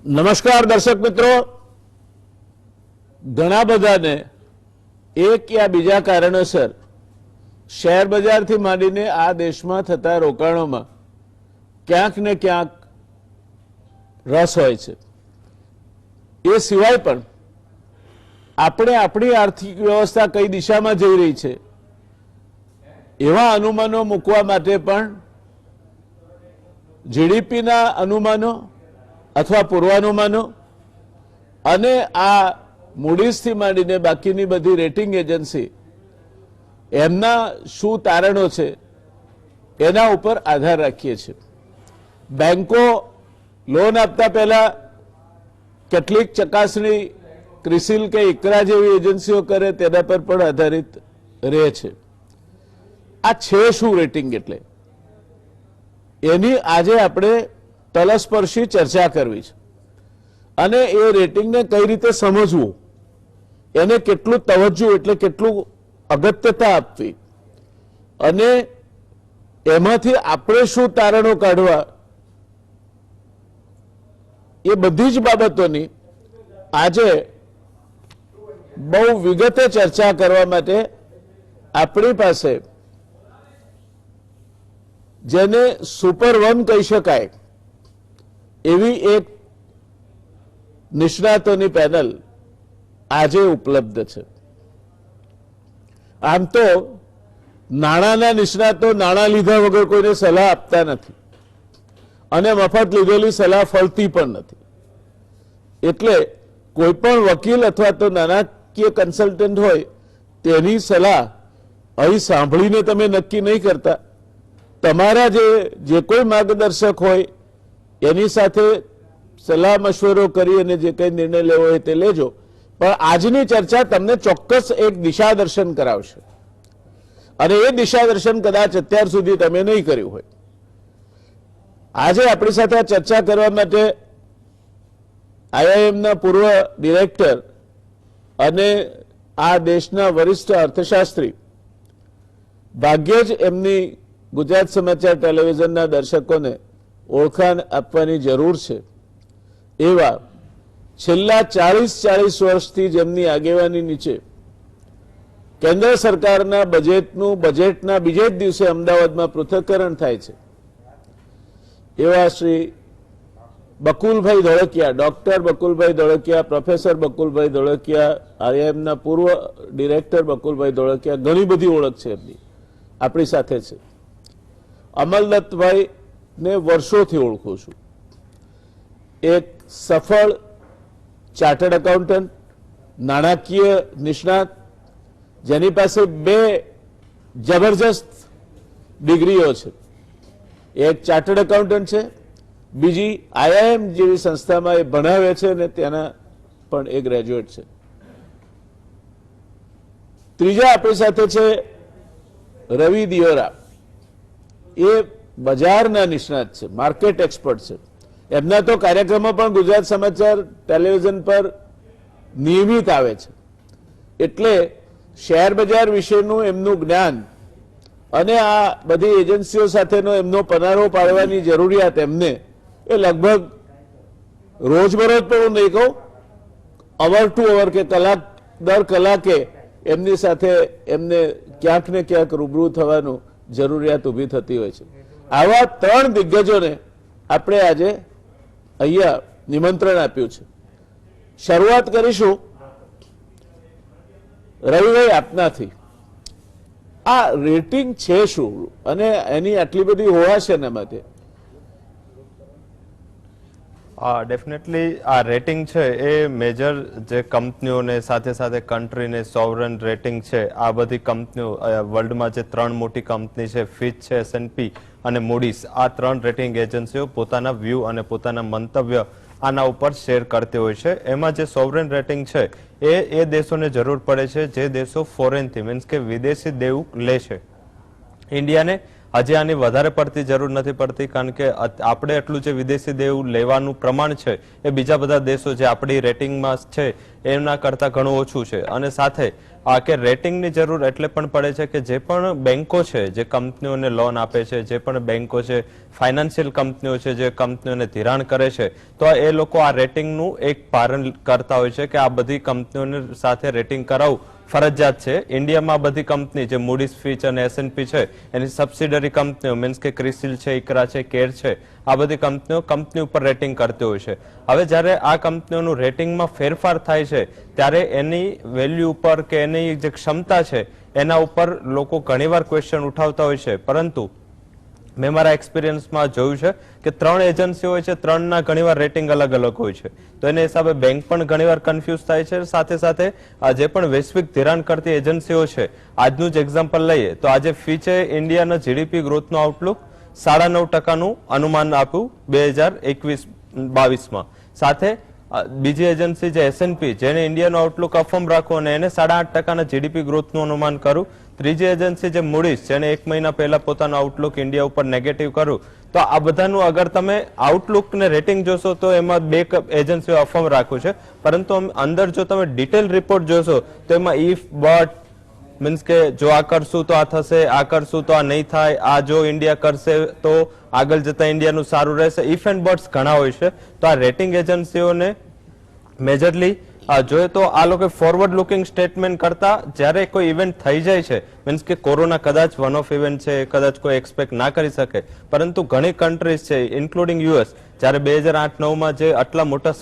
નમસ્કાર દર્શક મિત્રો, ઘણા બધાને એક યા બીજા કારણોસર શેર બજારથી માંડીને આ દેશમાં થતા રોકાણોમાં ક્યાંક ને ક્યાંક રસ હોય છે। એ સિવાય પણ આપણે આપણી આર્થિક વ્યવસ્થા કઈ દિશામાં જઈ રહી છે એવા અનુમાનો મૂકવા માટે પણ જીડીપીના અનુમાનો અથવા પૂર્વાનુમાનો અને આ મૂડીઝથી માંડીને બાકીની બધી રેટિંગ એજન્સી એમના શું તારણો છે એના ઉપર આધાર રાખીએ છીએ। બેંકો લોન આપતા પહેલા કેટલીક ચકાસણી ક્રિસિલ કે ઇકરા જેવી એજન્સીઓ કરે તેના પર પણ આધારિત રહે છે। આ છે શું રેટિંગ એટલે એની આજે આપણે તલસ્પર્શી ચર્ચા કરવી છે અને એ રેટિંગને કઈ રીતે સમજવું, એને કેટલું તવજ્જો એટલે કેટલું અગત્યતા આપવી અને એમાંથી આપણે શું તારણો કાઢવા, એ બધી જ બાબતોની આજે બહુ વિગતે ચર્ચા કરવા માટે આપણી પાસે જેને સુપર વન કહી શકાય એવી એક નિષ્ણાતોની પેનલ આજે ઉપલબ્ધ છે। આમ તો નાણાંના નિષ્ણાતો નાણાં લીધા વગર કોઈને સલાહ આપતા નથી અને મફત લીધેલી સલાહ ફળતી પણ નથી, એટલે કોઈ પણ વકીલ અથવા તો નાણાકીય કન્સલ્ટન્ટ હોય તેની સલાહ અહીં સાંભળીને તમે નક્કી નહીં કરતા। તમારા જે કોઈ માર્ગદર્શક હોય એની સાથે સલાહ મશવરો કરી અને જે કંઈ નિર્ણય લેવો હોય તે લેજો, પણ આજની ચર્ચા તમને ચોક્કસ એક દિશા દર્શન કરાવશે અને એ દિશા દર્શન કદાચ અત્યાર સુધી તમે નહીં કર્યું હોય। આજે આપણી સાથે આ ચર્ચા કરવા માટે આઈઆઈએમના પૂર્વ ડિરેક્ટર અને આ દેશના વરિષ્ઠ અર્થશાસ્ત્રી, ભાગ્યે જ એમની ગુજરાત સમાચાર ટેલિવિઝનના દર્શકોને ઓળખાણ આપવાની જરૂર છે એવા છેલ્લા 40 વર્ષથી જેમની આગેવાની નીચે કેન્દ્ર સરકારના બજેટના બીજે જ દિવસે અમદાવાદમાં પૃથ્થકરણ થાય છે એવા શ્રી બકુલભાઈ ધોળકિયા, ડોક્ટર બકુલભાઈ ધોળકિયા, પ્રોફેસર બકુલભાઈ ધોળકિયા, આઈઆઈએમના પૂર્વ ડિરેક્ટર બકુલભાઈ ધોળકિયા, ઘણી બધી ઓળખ છે એમની, આપણી સાથે છે। અમલદત્તભાઈ ને વર્ષોથી ઓળખું છું, એક સફળ ચાર્ટર્ડ એકાઉન્ટન્ટ, નાણાકીય નિષ્ણાત, જેની પાસે 2 જબરજસ્ત ડિગ્રીઓ છે। એક ચાર્ટર્ડ એકાઉન્ટન્ટ છે, બીજી આઈઆઈએમ જેવી સંસ્થામાં એ ભણાવે છે અને તેના પણ એ ગ્રેજ્યુએટ છે। ત્રીજા આપણી સાથે છે રવિ દિયોરા, એ બજારના નિષ્ણાત છે, માર્કેટ એક્સપર્ટ છે। એમના તો કાર્યક્રમો પણ ગુજરાત સમાચાર ટેલિવિઝન પર નિયમિત આવે છે, એટલે શેર બજાર વિશેનું એમનું જ્ઞાન અને આ બધી એજન્સીઓ સાથેનો એમનો પનારો પાડવાની જરૂરિયાત એમને એ લગભગ રોજબરોજ પણ હું નહીં કહું, અવર ટુ અવર કે કલાક દર કલાકે એમની સાથે એમને ક્યાંક ને ક્યાંક રૂબરૂ થવાનું જરૂરિયાત ઊભી થતી હોય છે। આવા 3 દિગ્ગજોને આપણે આજે અહીંયા નિમંત્રણ આપ્યું છે। શરૂઆત કરીશું રવિભાઈ આપનાથી। આ રેટિંગ છે શું અને એની આટલી બધી હોવા છે એના માટે? ડેફિનેટલી આ રેટિંગ છે એ મેજર જે કંપનીઓને સાથે સાથે કન્ટ્રીને સોવરન રેટિંગ છે, આ બધી કંપનીઓ વર્લ્ડમાં જે 3 મોટી કંપની છે, ફિચ છે, એસએનપી અને મૂડીઝ, આ 3 રેટિંગ એજન્સીઓ પોતાના વ્યૂ અને પોતાના મંતવ્ય આના ઉપર શેર કરતી હોય છે। એમાં જે સોવરન રેટિંગ છે એ દેશોને જરૂર પડે છે જે દેશો ફોરેનથી મીન્સ કે વિદેશી દેવું લે છે। ઇન્ડિયાને હજી આની વધારે પડતી જરૂર નથી પડતી, કારણ કે આપણે એટલું જે વિદેશી દેવું લેવાનું પ્રમાણ છે એ બીજા બધા દેશો જે આપણી રેટિંગમાં છે એમના કરતાં ઘણું ઓછું છે. અને સાથે આ કે રેટિંગની જરૂર એટલે પણ પડે છે કે જે પણ બેંકો છે જે કંપનીઓને લોન આપે છે, જે પણ બેંકો છે, ફાઇનાન્શિયલ કંપનીઓ છે જે કંપનીઓને ધિરાણ કરે છે, તો એ લોકો આ રેટિંગનું એક પાલન કરતા હોય છે કે આ બધી કંપનીઓને સાથે રેટિંગ કરાવવું ફરજિયાત છે. ઇન્ડિયામાં બધી કંપની જે મૂડીઝ, ફીચ અને S&P છે એની સબસિડરી કંપનીઓ મીન્સ કે ક્રિસિલ છે, ઇકરા છે, કેર છે, આ બધી કંપનીઓ કંપની ઉપર રેટિંગ કરતી હોય છે. હવે જ્યારે આ કંપનીઓનું રેટિંગમાં ફેરફાર થાય છે ત્યારે એની વેલ્યુ ઉપર કે એની જે ક્ષમતા છે એના ઉપર લોકો ઘણીવાર ક્વેશ્ચન ઉઠાવતા હોય છે. પરંતુ મેં મારા એક્સપિરિયન્સમાં જોયું છે કે 3 એજન્સીઓ હોય છે, 3ના ઘણીવાર રેટિંગ અલગ અલગ હોય છે. તો એને હિસાબે બેંક પણ ઘણીવાર કન્ફ્યુઝ થાય છે. સાથે સાથે આ જે પણ વૈશ્વિક ધિરાણ કરતી એજન્સીઓ છે, આજનું જ એક્ઝામ્પલ લઈએ તો આજે ફીચે ઇન્ડિયાના જીડીપી ગ્રોથનું આઉટલુક 9.5% અનુમાન આપ્યું 2021-22માં. સાથે બીજી એજન્સી જે S&P જેને ઇન્ડિયાનું આઉટલુક અફર્મ રાખવું અને એને 8.5% જીડીપી ગ્રોથનું અનુમાન કર્યું. ત્રીજી એજન્સી જે મૂડીઝ જેને 1 મહિના પહેલા પોતાનું આઉટલુક ઇન્ડિયા ઉપર નેગેટિવ કર્યું. તો આ બધાનું અગર તમે આઉટલુક ને રેટિંગ જોશો તો એમાં 2 એજન્સીઓ અફર્મ રાખ્યું છે, પરંતુ અંદર જો તમે ડિટેલ રિપોર્ટ જોશો તો એમાં ઇફ, બટ મીન્સ કે જો આ કરશું તો આ થશે, આ કરશું તો આ નહીં થાય, આ જો ઇન્ડિયા કરશે તો આગળ જતા ઇન્ડિયાનું સારું રહેશે, ઇફ એન્ડ બટ્સ ઘણા હોય છે. તો આ રેટિંગ એજન્સીઓને મેજરલી જોઈએ તો આ લોકો ફોરવર્ડ લુકિંગ સ્ટેટમેન્ટ કરતા જ્યારે કોઈ ઇવેન્ટ થઈ જાય છે, મીન્સ કે કોરોના કદાચ વન ઓફ ઇવેન્ટ છે, કદાચ કોઈ એક્સપેક્ટ ના કરી શકે, પરંતુ ઘણી કન્ટ્રીઝ છે ઇન્ક્લુડિંગ US જ્યારે 2008-9માં જે આટલા મોટા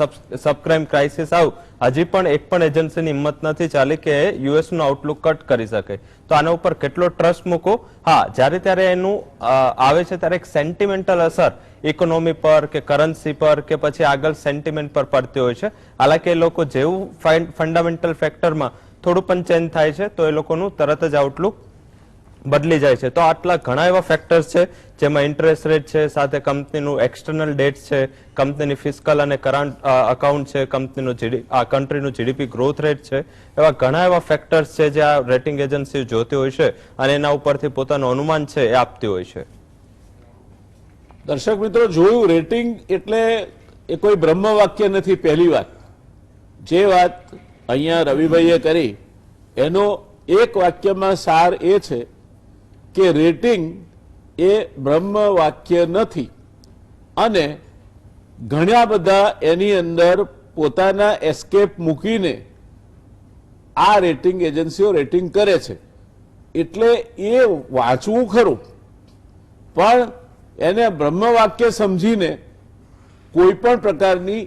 સબપ્રાઇમ ક્રાઇસિસ આવ્યું, હજી પણ એક પણ એજન્સીની હિંમત નથી ચાલી કે US નું આઉટલુક કટ કરી શકે. તો આના ઉપર કેટલો ટ્રસ્ટ મૂકો? હા, જ્યારે ત્યારે એનું આવે છે ત્યારે એક સેન્ટિમેન્ટલ અસર ઇકોનોમી પર કે કરન્સી પર કે પછી આગળ સેન્ટિમેન્ટ પર પડતી હોય છે. હાલાકી એ લોકો જેવું ફંડામેન્ટલ ફેક્ટરમાં થોડું પણ ચેન્જ થાય છે તો એ લોકોનું તરત જ આઉટલુક બદલી જાય છે. તો આટલા ઘણા એવા ફેક્ટર્સ છે જેમાં ઇન્ટરેસ્ટ રેટ છે, સાથે કંપનીનું એક્સટર્નલ ડેટ છે, કંપનીની ફિસ્કલ અને કરંટ અકાઉન્ટ છે, કંપનીનું કન્ટ્રીનું જીડીપી ગ્રોથ રેટ છે, એવા ઘણા એવા ફેક્ટર્સ છે જે આ રેટિંગ એજન્સી જોતી હોય છે અને એના ઉપરથી પોતાનું અનુમાન છે એ આપતી હોય છે. દર્શક મિત્રો, જોયું, રેટિંગ એટલે એ કોઈ બ્રહ્મ વાક્ય નથી. પહેલી વાત, જે વાત અહીંયા રવિભાઈએ કરી એનો એક વાક્યમાં સાર એ છે કે રેટિંગ એ બ્રહ્મ વાક્ય નથી અને ઘણા બધા એની અંદર પોતાના એસ્કેપ મૂકીને આ રેટિંગ એજન્સીઓ રેટિંગ કરે છે. એટલે એ વાંચવું ખરું, પણ એને બ્રહ્મ વાક્ય સમજીને કોઈ પણ પ્રકારની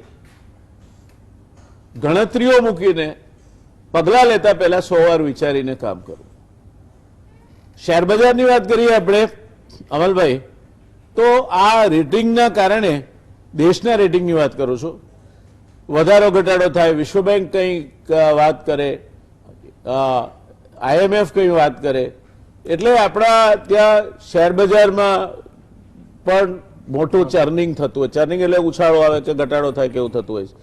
ગણતરીઓ મૂકીને પગલા લેતા પહેલા 100 વાર વિચારીને કામ કરવું. શેરબજારની વાત કરીએ આપણે અમલભાઈ, તો આ રેટિંગના કારણે દેશના રેટિંગની વાત કરું છું, વધારો ઘટાડો થાય, વિશ્વ બેંક કંઈક વાત કરે, IMF કંઈ વાત કરે, એટલે આપણા ત્યાં શેરબજારમાં પણ મોટું ચર્નિંગ થતું હોય. ચર્નિંગ એટલે ઉછાળો આવે કે ઘટાડો થાય કેવું થતું હોય છે.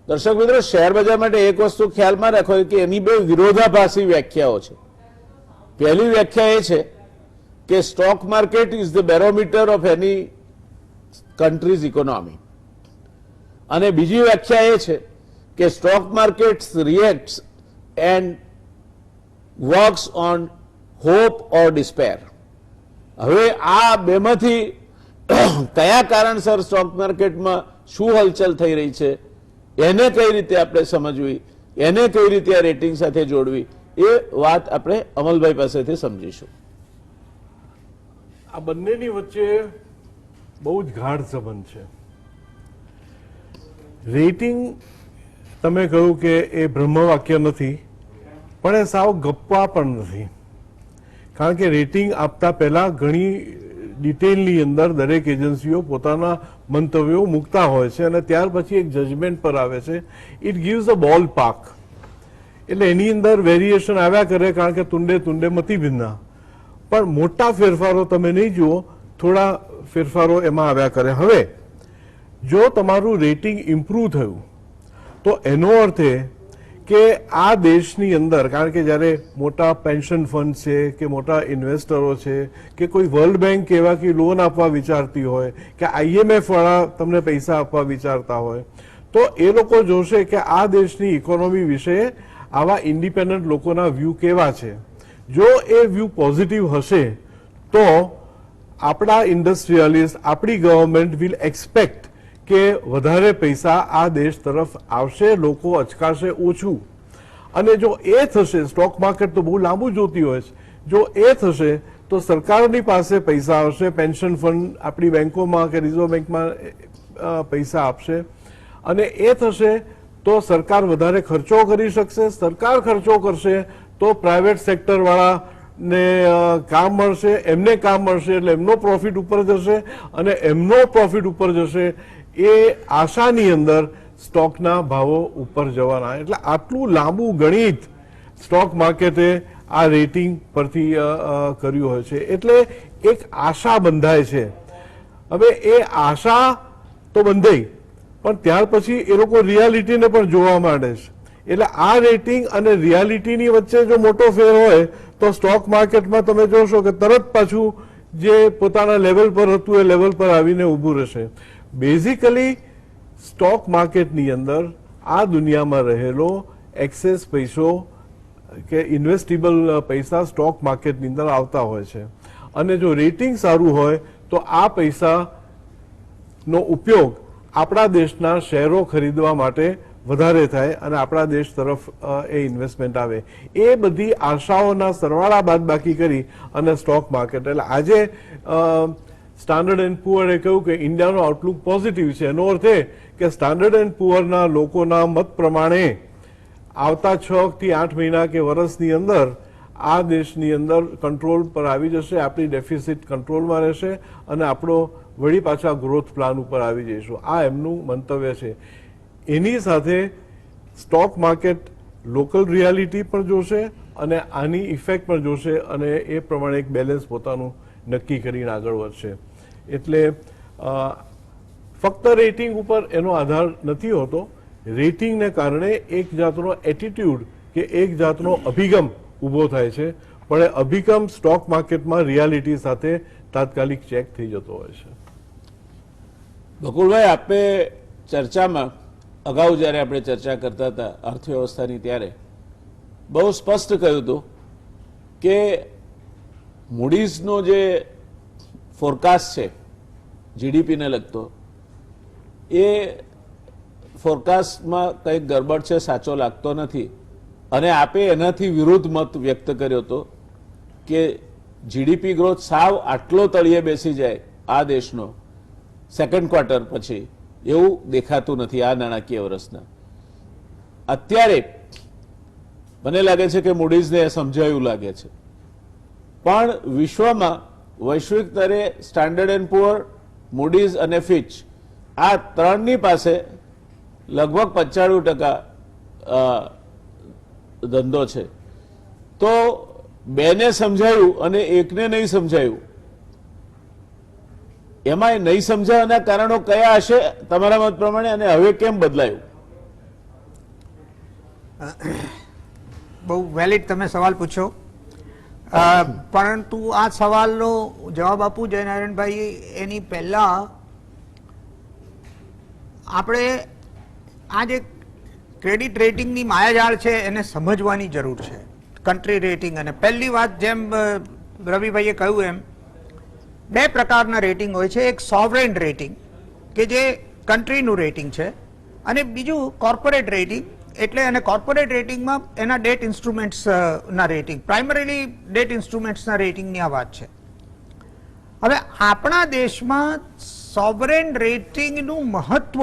દર્શક મિત્રો, શેર બજાર માટે એક વસ્તુ ખ્યાલમાં રાખો કે એની 2 વિરોધાભાસી વ્યાખ્યાઓ છે. પહેલી વ્યાખ્યા એ છે કે stock market is the barometer of any country's economy, અને બીજી વ્યાખ્યા એ છે કે stock market reacts and works on hope or despair. હવે આ બેમાંથી કયા કારણસર સ્ટોક માર્કેટમાં શું હલચલ થઈ રહી છે, એને કઈ રીતે આપણે સમજવી, એને કઈ રીતે આ રેટિંગ સાથે જોડવી, એ વાત આપણે અમલભાઈ પાસેથી સમજીશું. આ બંનેની વચ્ચે બહુ જ ગાઢ સંબંધ છે. રેટિંગ તમે કહ્યું કે એ બ્રહ્મવાક્ય નથી, પણ એ સાવ ગપ્પા પણ નથી. કારણ કે રેટિંગ આપતા પહેલા ઘણી ડિટેલની અંદર દરેક એજન્સીઓ પોતાના મંતવ્યો મૂકતા હોય છે અને ત્યાર પછી એક જજમેન્ટ પર આવે છે. ઇટ ગીવ્સ અ બોલ પાર્ક. એટલે એની અંદર વેરિએશન આવ્યા કરે, કારણ કે તુંડે તુંડે મતી ભિન્ના, પણ મોટા ફેરફારો તમે નહીં જુઓ, થોડા ફેરફારો એમાં આવ્યા કરે. હવે જો તમારું રેટિંગ ઇમ્પ્રૂવ થયું તો એનો અર્થ એ કે આ દેશની અંદર, કારણ કે જ્યારે મોટા પેન્શન ફંડ છે કે મોટા ઇન્વેસ્ટરો છે કે કોઈ વર્લ્ડ બેંક એવા કે લોન આપવા વિચારતી હોય કે IMF વાળા તમને પૈસા આપવા વિચારતા હોય, તો એ લોકો જોશે કે આ દેશની ઇકોનોમી વિશે આવા ઇન્ડિપેન્ડન્ટ લોકોના વ્યૂ કેવા છે. જો એ વ્યૂ પોઝિટિવ હશે તો આપણા ઇન્ડસ્ટ્રીયલિસ્ટ, આપણી ગવર્મેન્ટ વિલ એક્સપેક્ટ કે વધારે પૈસા આ દેશ તરફ આવશે, લોકો અચકાશે ઓછું. અને જો એ થશે, સ્ટોક માર્કેટ તો બહુ લાંબુ જોતી હોય છે, જો એ થશે તો સરકારની પાસે પૈસા આવશે, પેન્શન ફંડ આપણી બેંકોમાં કે રિઝર્વ બેંકમાં પૈસા આપશે, અને એ થશે તો સરકાર વધારે ખર્ચો કરી શકશે. સરકાર ખર્ચો કરશે તો પ્રાઇવેટ સેક્ટર વાળાને કામ મળશે, એમને કામ મળશે એટલે એમનો પ્રોફિટ ઉપર જશે, અને એમનો પ્રોફિટ ઉપર જશે એ આશાની અંદર સ્ટોકના ભાવો ઉપર જવાના. એટલે આટલું લાંબુ ગણિત સ્ટોક માર્કેટે આ રેટિંગ પરથી કર્યું હોય છે. એટલે એક આશા બંધાય છે. હવે એ આશા તો બંધાઈ, પણ ત્યાર પછી એ લોકો રિયાલિટીને પણ જોવા માંડે છે. એટલે આ રેટિંગ અને રિયાલિટીની વચ્ચે જો મોટો ફેર હોય તો સ્ટોક માર્કેટમાં તમે જોશો કે તરત પાછું જે પોતાના લેવલ પર હતું એ લેવલ પર આવીને ઊભું રહેશે. બેઝિકલી સ્ટોક માર્કેટની અંદર આ દુનિયામાં રહેલો એક્સેસ પૈસો કે ઇન્વેસ્ટેબલ પૈસા સ્ટોક માર્કેટની અંદર આવતા હોય છે, અને જો રેટિંગ સારું હોય તો આ પૈસાનો ઉપયોગ આપણા દેશના શેરો ખરીદવા માટે વધારે થાય અને આપણા દેશ તરફ એ ઇન્વેસ્ટમેન્ટ આવે. એ બધી આશાઓના સરવાળા બાદબાકી કરી અને સ્ટોક માર્કેટ, એટલે આજે સ્ટાન્ડર્ડ એન્ડ પુઅરે કહ્યું કે ઇન્ડિયાનો આઉટલુક પોઝિટિવ છે. એનો અર્થ એ કે સ્ટાન્ડર્ડ એન્ડ પુઅરના લોકોના મત પ્રમાણે આવતા 6 થી 8 મહિના કે વર્ષની અંદર આ દેશની અંદર કંટ્રોલ પર આવી જશે, આપણી ડેફિસિટ કંટ્રોલમાં રહેશે અને આપણો વળી પાછા ગ્રોથ પ્લાન ઉપર આવી જઈશું. આ એમનું મંતવ્ય છે. એની સાથે સ્ટોક માર્કેટ લોકલ રિયાલિટી પણ જોશે અને આની ઇફેક્ટ પણ જોશે, અને એ પ્રમાણે એક બેલેન્સ પોતાનું નક્કી કરીને આગળ વધશે. એટલે ફક્ત રેટિંગ ઉપર એનો આધાર નથી હોતો. રેટિંગને કારણે એક જાતનો એટીટ્યુડ કે એક જાતનો અભિગમ ઊભો થાય છે, પણ એ અભિગમ સ્ટોક માર્કેટમાં રિયાલિટી સાથે તાત્કાલિક ચેક થઈ જતો હોય છે. બકુલભાઈ, આપે ચર્ચામાં અગાઉ જ્યારે આપણે ચર્ચા કરતા હતા અર્થવ્યવસ્થાની, ત્યારે બહુ સ્પષ્ટ કહ્યું હતું કે મૂડીઝનો જે ફોરકાસ્ટ છે જીડીપીને લગતો, એ ફોરકાસ્ટમાં કંઈક ગડબડ છે, સાચો લાગતો નથી. અને આપે એનાથી વિરુદ્ધ મત વ્યક્ત કર્યો હતો કે જીડીપી ગ્રોથ સાવ આટલો તળિયે બેસી જાય આ દેશનો સેકન્ડ ક્વાર્ટર પછી એવું દેખાતું નથી આ નાણાકીય વર્ષના. અત્યારે મને લાગે છે કે મૂડીઝને સમજાયું લાગે છે, પણ વિશ્વમાં વૈશ્વિક સ્તરે સ્ટાન્ડર્ડ એન્ડ પુઅર, મૂડીઝ અને ફિચ આ ત્રણની પાસે લગભગ 95% ધંધો છે. તો બેને સમજાયું અને એકને નહીં સમજાયું, એમાં નહીં સમજાવવાના કારણો કયા હશે તમારા મત પ્રમાણે, અને હવે કેમ બદલાયું? બહુ વેલિડ તમે સવાલ પૂછો, પરંતુ આ સવાલનો જવાબ આપું જયનારાયણભાઈ એની પહેલા આપણે આ જે ક્રેડિટ રેટિંગની માયાજાળ છે એને સમજવાની જરૂર છે. કન્ટ્રી રેટિંગ, અને પહેલી વાત જેમ રવિભાઈએ કહ્યું એમ 2 પ્રકારના રેટિંગ હોય છે. એક સોવરેન રેટિંગ કે જે કન્ટ્રીનું રેટિંગ છે, અને બીજું કોર્પોરેટ રેટિંગ. એટલે અને કોર્પોરેટ રેટિંગમાં એના ડેટ ઇન્સ્ટ્રુમેન્ટ્સના રેટિંગ, પ્રાઇમરીલી ડેટ ઇન્સ્ટ્રુમેન્ટ્સના રેટિંગની આ વાત છે. હવે આપણા દેશમાં સોવરેન રેટિંગનું મહત્વ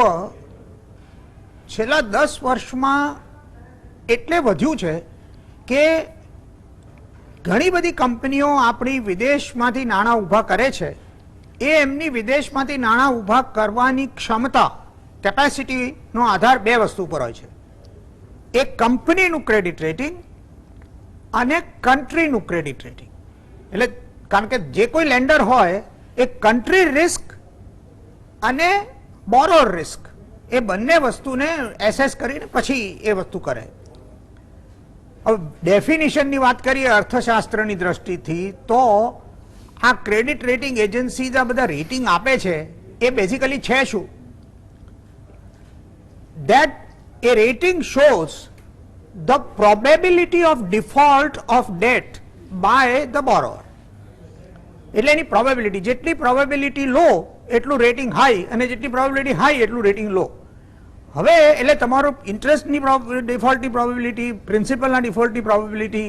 છેલ્લા 10 વર્ષમાં એટલે વધ્યું છે કે ઘણી બધી કંપનીઓ આપણી વિદેશમાંથી નાણાં ઊભા કરે છે. એ એમની વિદેશમાંથી નાણાં ઊભા કરવાની ક્ષમતા, કેપેસિટીનો આધાર 2 વસ્તુ પર હોય છે. એક કંપનીનું ક્રેડિટ રેટિંગ અને કન્ટ્રીનું ક્રેડિટ રેટિંગ. એટલે કારણ કે જે કોઈ લેન્ડર હોય એ કન્ટ્રી રિસ્ક અને બોરોર રિસ્ક એ બંને વસ્તુને એસેસ કરીને પછી એ વસ્તુ કરે. હવે ડેફિનિશનની વાત કરીએ અર્થશાસ્ત્રની દ્રષ્ટિથી, તો આ ક્રેડિટ રેટિંગ એજન્સી આ બધા રેટિંગ આપે છે એ બેઝિકલી છે શું? that a rating shows the probability of default of debt by the borrower. એટલે એની પ્રોબેબિલિટી, જેટલી પ્રોબેબિલિટી લો એટલું રેટિંગ હાઈ, અને જેટલી પ્રોબેબિલિટી હાઈ એટલું રેટિંગ લો. હવે એટલે તમારો ઇન્ટરેસ્ટની ડિફોલ્ટની પ્રોબેબિલિટી, પ્રિન્સિપલના ડિફોલ્ટની પ્રોબેબિલિટી,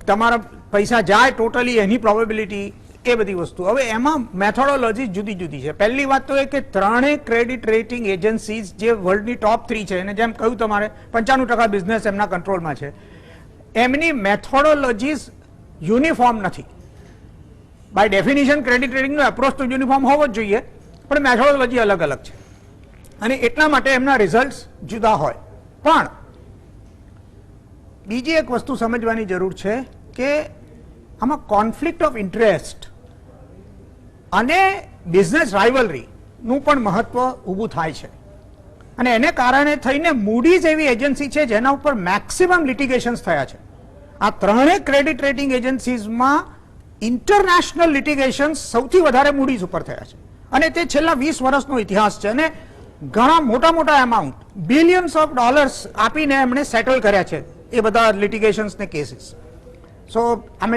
તમારા પૈસા જાય ટોટલી એની પ્રોબેબિલિટી, એ બધી વસ્તુ. હવે એમાં મેથોડોલોજી જુદી જુદી છે. પહેલી વાત તો એ કે ત્રણેય ક્રેડિટ રેટિંગ એજન્સીઝ જે વર્લ્ડની ટોપ 3 છે, અને જેમ કહ્યું તમારે 95% બિઝનેસ એમના કંટ્રોલમાં છે, એમની મેથોડોલોજીસ યુનિફોર્મ નથી. બાય ડેફિનિશન ક્રેડિટ રેટિંગનો એપ્રોચ તો યુનિફોર્મ હોવો જ જોઈએ, પણ મેથોડોલોજી અલગ અલગ છે, અને એટલા માટે એમના રિઝલ્ટ્સ જુદા હોય. પણ બીજી એક વસ્તુ સમજવાની જરૂર છે કે આમાં કોન્ફ્લિક્ટ ઓફ ઇન્ટરેસ્ટ અને બિઝનેસ રાઇવલરીનું પણ મહત્વ ઊભું થાય છે, અને એને કારણે થઈને મૂડીઝ એવી એજન્સી છે જેના ઉપર મેક્સિમમ લિટિગેશન્સ થયા છે. આ ત્રણેય ક્રેડિટ રેટિંગ એજન્સીઝમાં ઇન્ટરનેશનલ લિટિગેશન્સ સૌથી વધારે મૂડીઝ ઉપર થયા છે, અને તે છેલ્લા 20 વર્ષનો ઇતિહાસ છે, અને ઘણા મોટા મોટા એમાઉન્ટ બિલિયન્સ ઓફ ડોલર્સ આપીને એમણે સેટલ કર્યા છે એ બધા લિટિગેશન્સ ને કેસીસ. સો અમે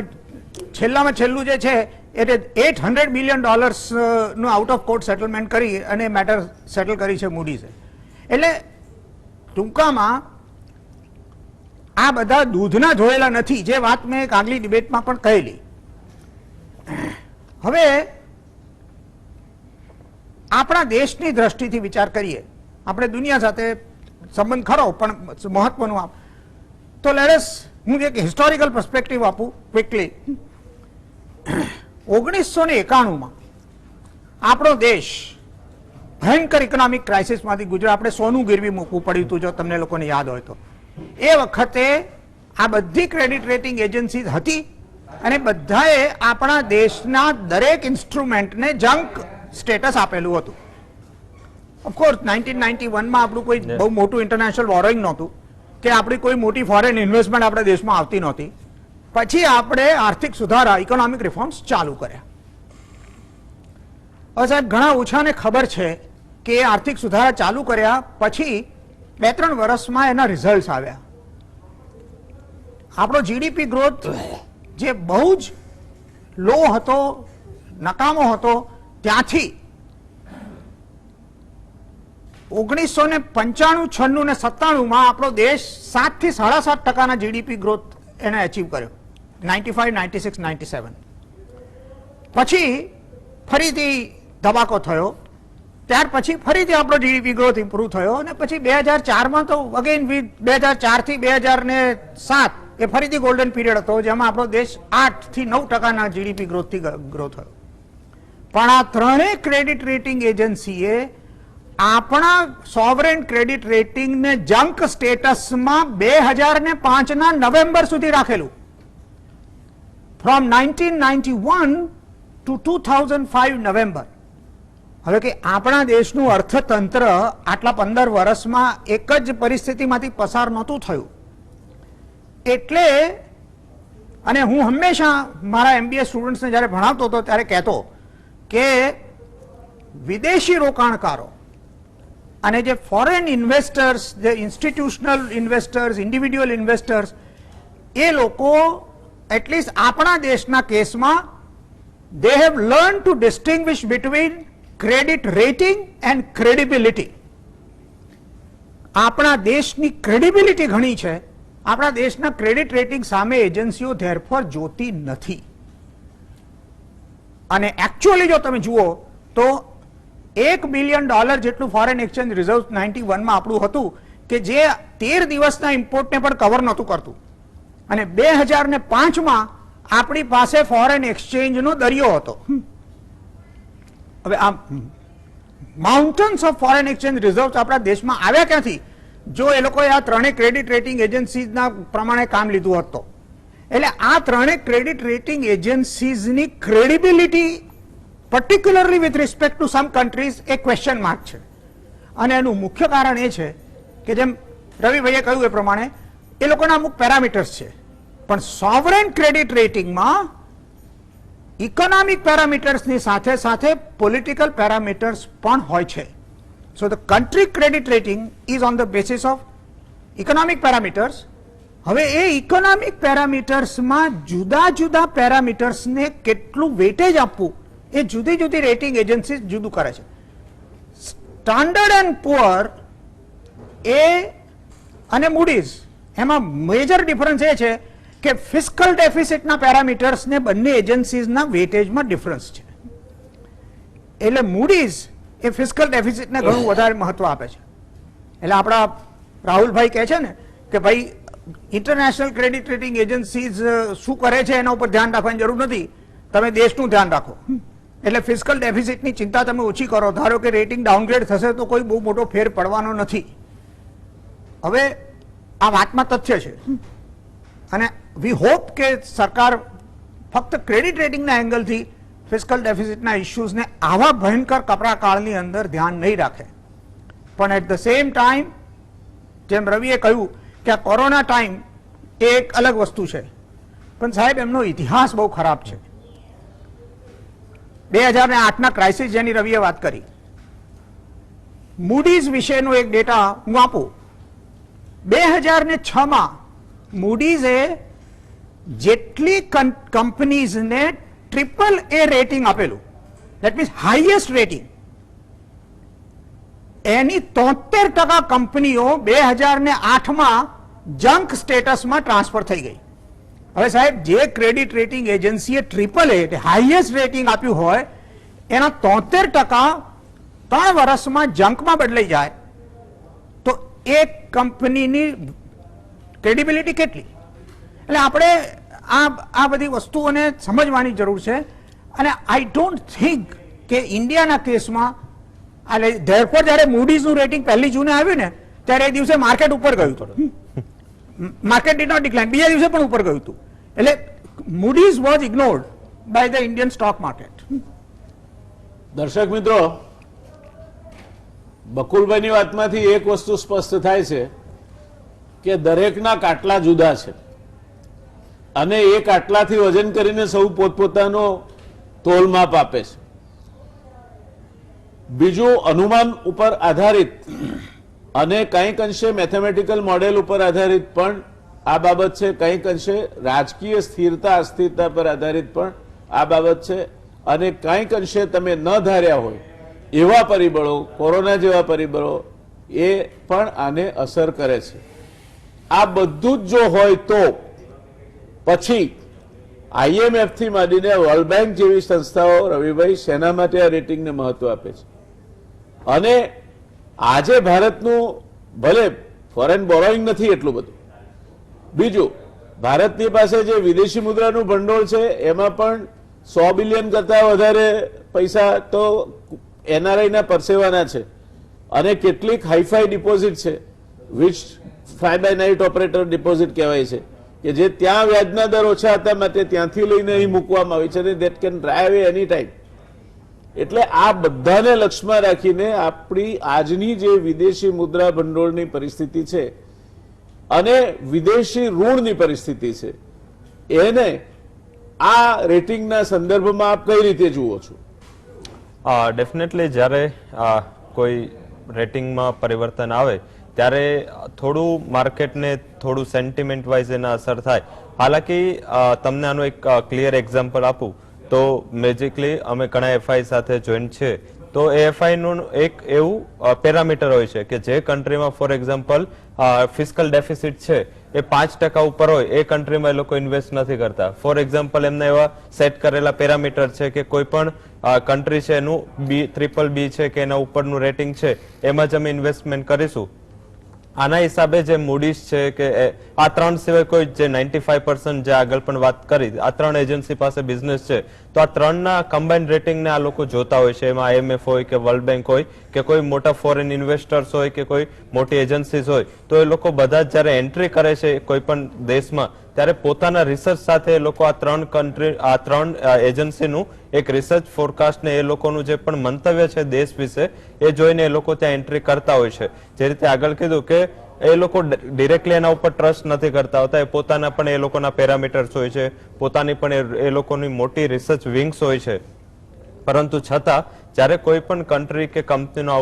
છેલ્લામાં છેલ્લું જે છે એટલે $800 બિલિયન નું આઉટ ઓફ કોર્ટ સેટલમેન્ટ કરી અને મેટર સેટલ કરી છે મૂડીઝે. એટલે ટૂંકામાં આ બધા દૂધના ધોયેલા નથી, જે વાત મેં એક આગલી ડિબેટમાં પણ કહેલી. હવે આપણા દેશની દ્રષ્ટિથી વિચાર કરીએ, આપણે દુનિયા સાથે સંબંધ ખરો પણ મહત્વનું આપ તો લેટ્સ હું એક હિસ્ટોરિકલ પર્સપેક્ટિવ આપું ક્વિકલી. 1991માં આપણો દેશ ભયંકર ઇકોનોમિક ક્રાઇસિસમાંથી ગુજરા. આપણે સોનું ગીરવી મૂકવું પડ્યું હતું, જો તમને લોકોને યાદ હોય તો. એ વખતે આ બધી ક્રેડિટ રેટિંગ એજન્સી હતી, અને બધાએ આપણા દેશના દરેક ઇન્સ્ટ્રુમેન્ટને જંક સ્ટેટસ આપેલું હતું. ઓફકોર્સ 1991માં આપણું કોઈ બહુ મોટું ઇન્ટરનેશનલ બોરોઇંગ નહોતું, કે આપણી કોઈ મોટી ફોરેન ઇન્વેસ્ટમેન્ટ આપણા દેશમાં આવતી નહોતી. પછી આપણે આર્થિક સુધારા, ઇકોનોમિક રિફોર્મ્સ ચાલુ કર્યા. હવે સાહેબ ઘણા ઓછાને ખબર છે કે એ આર્થિક સુધારા ચાલુ કર્યા પછી 2-3 વર્ષમાં એના રિઝલ્ટ્સ આવ્યા. આપણો જીડીપી ગ્રોથ જે બહુ જ લો હતો, નકામો હતો, ત્યાંથી 1995, 96 ને 97માં આપણો દેશ 7 થી 7.5% જીડીપી ગ્રોથ એને અચીવ કર્યો. 95, 96, 97 પછી ફરીથી ધબાકો થયો. ત્યાર પછી ફરીથી આપણો જીડીપી ગ્રોથ ઇમ્પ્રુવ થયો, અને પછી 2004માં તો અગેન 2004 થી 2007 એ ફરીથી ગોલ્ડન પીરિયડ હતો, જેમાં આપણો દેશ 8 થી 9% જીડીપી ગ્રોથથી ગ્રો થયો. પણ આ ત્રણેય ક્રેડિટ રેટિંગ એજન્સીએ આપણા સોવરેન ક્રેડિટ રેટિંગને જંક સ્ટેટસમાં 2005ના નવેમ્બર સુધી રાખેલું. From 1991 to 2005 November. હવે કે આપણા દેશનું અર્થતંત્ર આટલા 15 વર્ષમાં એક જ પરિસ્થિતિમાંથી પસાર નહોતું થયું. એટલે, અને હું હંમેશા મારા MBA સ્ટુડન્ટ્સને જ્યારે ભણાવતો હતો ત્યારે કહેતો કે વિદેશી રોકાણકારો અને જે ફોરેન ઇન્વેસ્ટર્સ, જે ઇન્સ્ટિટ્યુશનલ ઇન્વેસ્ટર્સ, ઇન્ડિવિડ્યુઅલ ઇન્વેસ્ટર્સ, એ લોકો એટલીસ્ટ આપણા દેશના કેસમાં they have learned to distinguish between credit rating and credibility. આપણા દેશની ક્રેડિબિલિટી ઘણી છે, આપણા દેશના ક્રેડિટ રેટિંગ સામે એજન્સીઓ ધેરફોર જોતી નથી. અને એકચ્યુઅલી જો તમે જુઓ તો $1 બિલિયન જેટલું ફોરેન એક્સચેન્જ રિઝર્વ 91માં આપણું હતું, કે જે 13 દિવસના ઇમ્પોર્ટને પણ કવર નહોતું કરતું. અને 2005માં આપણી પાસે ફોરેન એક્સચેન્જનો દરિયો હતો. હવે આ માઉન્ટન્સ ઓફ ફોરેન એક્સચેન્જ રિઝર્વ આપણા દેશમાં આવ્યા ક્યાંથી? જો એ લોકોએ આ ત્રણેય ક્રેડિટ રેટિંગ એજન્સીના પ્રમાણે કામ લીધું હતું. એટલે આ ત્રણેય ક્રેડિટ રેટિંગ એજન્સીઝની credibility, particularly with respect to some countries, એ ક્વેશ્ચન માર્ક છે. અને એનું મુખ્ય કારણ એ છે કે જેમ રવિભાઈએ કહ્યું એ પ્રમાણે એ લોકોના અમુક પેરામીટર્સ છે, પણ સોવરેન ક્રેડિટ રેટિંગમાં ઇકોનોમિક પેરામીટર્સની સાથે સાથે પોલિટિકલ પેરામીટર્સ પણ હોય છે. So the country credit rating is on the basis of economic parameters. હવે એ ઇકોનોમિક પેરામીટર્સમાં જુદા જુદા પેરામીટર્સને કેટલું વેટેજ આપવું એ જુદી જુદી રેટિંગ એજન્સી જુદું કરે છે. સ્ટાન્ડર્ડ એન્ડ પુઅર એ અને મૂડીઝ એમાં મેજર ડિફરન્સ એ છે કે ફિસ્કલ ડેફિસિટના પેરામીટર્સને બંને એજન્સીઝના વેટેજમાં ડિફરન્સ છે. એટલે મૂડીઝ એ ફિસ્કલ ડેફિસિટને ઘણું વધારે મહત્વ આપે છે. એટલે આપણા રાહુલભાઈ કહે છે ને કે ભાઈ ઇન્ટરનેશનલ ક્રેડિટ રેટિંગ એજન્સીઝ શું કરે છે એના ઉપર ધ્યાન રાખવાની જરૂર નથી, તમે દેશનું ધ્યાન રાખો. એટલે ફિસ્કલ ડેફિસિટની ચિંતા તમે ઓછી કરો. ધારો કે રેટિંગ ડાઉનગ્રેડ થશે તો કોઈ બહુ મોટો ફેર પડવાનો નથી. હવે આ વાતમાં તથ્ય છે અને વી હોપ કે સરકાર ફક્ત ક્રેડિટ રેટિંગના એંગલથી ફિસ્કલ ડેફિસિટના ઇશ્યુઝને આવા ભયંકર કપરા કાળની અંદર ધ્યાન નહીં રાખે. પણ એટ ધ સેમ ટાઈમ જેમ રવિએ કહ્યું કે આ કોરોના ટાઈમ એ એક અલગ વસ્તુ છે, પણ સાહેબ એમનો ઇતિહાસ બહુ ખરાબ છે. 2008ના ક્રાઇસિસ જેની રવિએ વાત કરી, મૂડીઝ વિશેનો એક ડેટા હું આપું. 2006માં મૂડીઝે જેટલી કંપનીઝને AAA રેટિંગ આપેલું, દેટ મીન્સ હાઈએસ્ટ રેટિંગ, એની 73% કંપનીઓ 2008માં જંક સ્ટેટસમાં ટ્રાન્સફર થઈ ગઈ. હવે સાહેબ જે ક્રેડિટ રેટિંગ એજન્સીએ AAA હાઈએસ્ટ રેટિંગ આપ્યું હોય એના 73% 3 વર્ષમાં જંકમાં બદલાઈ જાય તો એક કંપનીની ક્રેડિબિલિટી કેટલી? એટલે આપણે આ બધી વસ્તુઓને સમજવાની જરૂર છે. અને આઈ ડોન્ટ થિંક કે ઇન્ડિયાના કેસમાં ધેરફોર જ્યારે મૂડીઝનું રેટિંગ 1 જૂને આવ્યું ને ત્યારે એ દિવસે માર્કેટ ઉપર ગયું હતું. માર્કેટ ડીડ નોટ ડિક્લાઇન, બીજા દિવસે પણ ઉપર ગયું હતું. એટલે Moody's was ignored by the Indian stock market. દર્શક મિત્રો, બકુલભાઈની વાતમાંથી એક વસ્તુ સ્પષ્ટ થાય છે કે દરેકના કાટલા જુદા છે અને એ કાટલાથી વજન કરીને સૌ પોતપોતાનો તોલમાપ આપે છે. બીજું અનુમાન ઉપર આધારિત અને કંઈક અંશે મેથેમેટિકલ મોડેલ ઉપર આધારિત પણ આ બાબત છે, કંઈક અંશે રાજકીય સ્થિરતા અસ્થિરતા પર આધારિત પણ આ બાબત છે અને કંઈક અંશે તમે ન ધાર્યા હોય એવા પરિબળો, કોરોના જેવા પરિબળો એ પણ આને અસર કરે છે. આ બધું જ જો હોય તો પછી IMF થી માંડીને વર્લ્ડ બેંક જેવી સંસ્થાઓ રવિભાઈ શેના માટે આ રેટિંગને મહત્વ આપે છે? અને આજે ભારતનું ભલે ફોરેન બોરોઈંગ નથી એટલું બધું, બીજું ભારતની પાસે જે વિદેશી મુદ્રાનું ભંડોળ છે એમાં પણ 100 બિલિયન કરતા વધારે પૈસા તો NRI ના પરસેવાના છે અને કેટલીક હાઈફાઈ ડિપોઝિટ છે which fly by night operator deposit કહેવાય છે કે જે ત્યાં વ્યાજના દર ઓછા હતા માટે ત્યાંથી લઈને અહીં મૂકવામાં આવી છે અને દેટ કેન ડ્રાય અવે એની ટાઈમ. એટલે આ બધાને લક્ષ્યમાં રાખીને આપણી આજની જે વિદેશી મુદ્રા ભંડોળની પરિસ્થિતિ છે અને વિદેશી ઋણની પરિસ્થિતિ છે એને આ રેટિંગના સંદર્ભમાં આપ કઈ રીતે જુઓ છો? ડેફિનેટલી જ્યારે કોઈ રેટિંગમાં પરિવર્તન આવે ત્યારે થોડું માર્કેટને થોડું સેન્ટિમેન્ટ વાઇઝ એના અસર થાય. હાલાકી તમને આનું એક ક્લિયર એક્ઝામ્પલ આપું તો મેજિકલી અમે ઘણા FI સાથે જોઈન્ટ છે તો એ FI નું એક એવું પેરામીટર હોય છે કે જે કન્ટ્રીમાં ફોર એક્ઝામ્પલ ફિસ્કલ ડેફિસિટ છે એ 5% ઉપર હોય એ કન્ટ્રીમાં એ લોકો ઇન્વેસ્ટ નથી કરતા. ફોર એક્ઝામ્પલ એમના એવા સેટ કરેલા પેરામીટર છે કે કોઈ પણ કન્ટ્રી છે એનું BBB છે કે એના ઉપરનું રેટિંગ છે એમાં જ અમે ઇન્વેસ્ટમેન્ટ કરીશું. આના હિસાબે જે મૂડીઝ છે કે આ ત્રણ સિવાય કોઈ જે 95% જે આગળ પણ વાત કરી આ ત્રણ એજન્સી પાસે બિઝનેસ છે તો આ ત્રણના કમ્બાઇન્ડ રેટિંગને આ લોકો જોતા હોય છે. એમાં IMF હોય કે વર્લ્ડ બેંક હોય કે કોઈ મોટા ફોરેન ઇન્વેસ્ટર્સ હોય કે કોઈ મોટી એજન્સીઝ હોય તો એ લોકો બધા જ જ્યારે એન્ટ્રી કરે છે કોઈ પણ દેશમાં ત્યારે પોતાના રિસર્ચ સાથે એ લોકો આ ત્રણ એજન્સીનું એક રિસર્ચ ફોરકાસ્ટ ને એ લોકોનું જે પણ મંતવ્ય છે દેશ વિશે એ જોઈને એ લોકો ત્યાં એન્ટ્રી કરતા હોય છે. જે રીતે આગળ કીધું કે એ લોકો ડિરેક્ટલી એના ઉપર ટ્રસ્ટ નથી કરતા હોતા. એ પોતાના પણ એ લોકોના પેરામીટર્સ હોય છે, પોતાની પણ એ લોકોની મોટી રિસર્ચ વિંગ્સ હોય છે. પરંતુ છતાં જ્યારે કોઈ પણ કન્ટ્રી કે કંપનીનો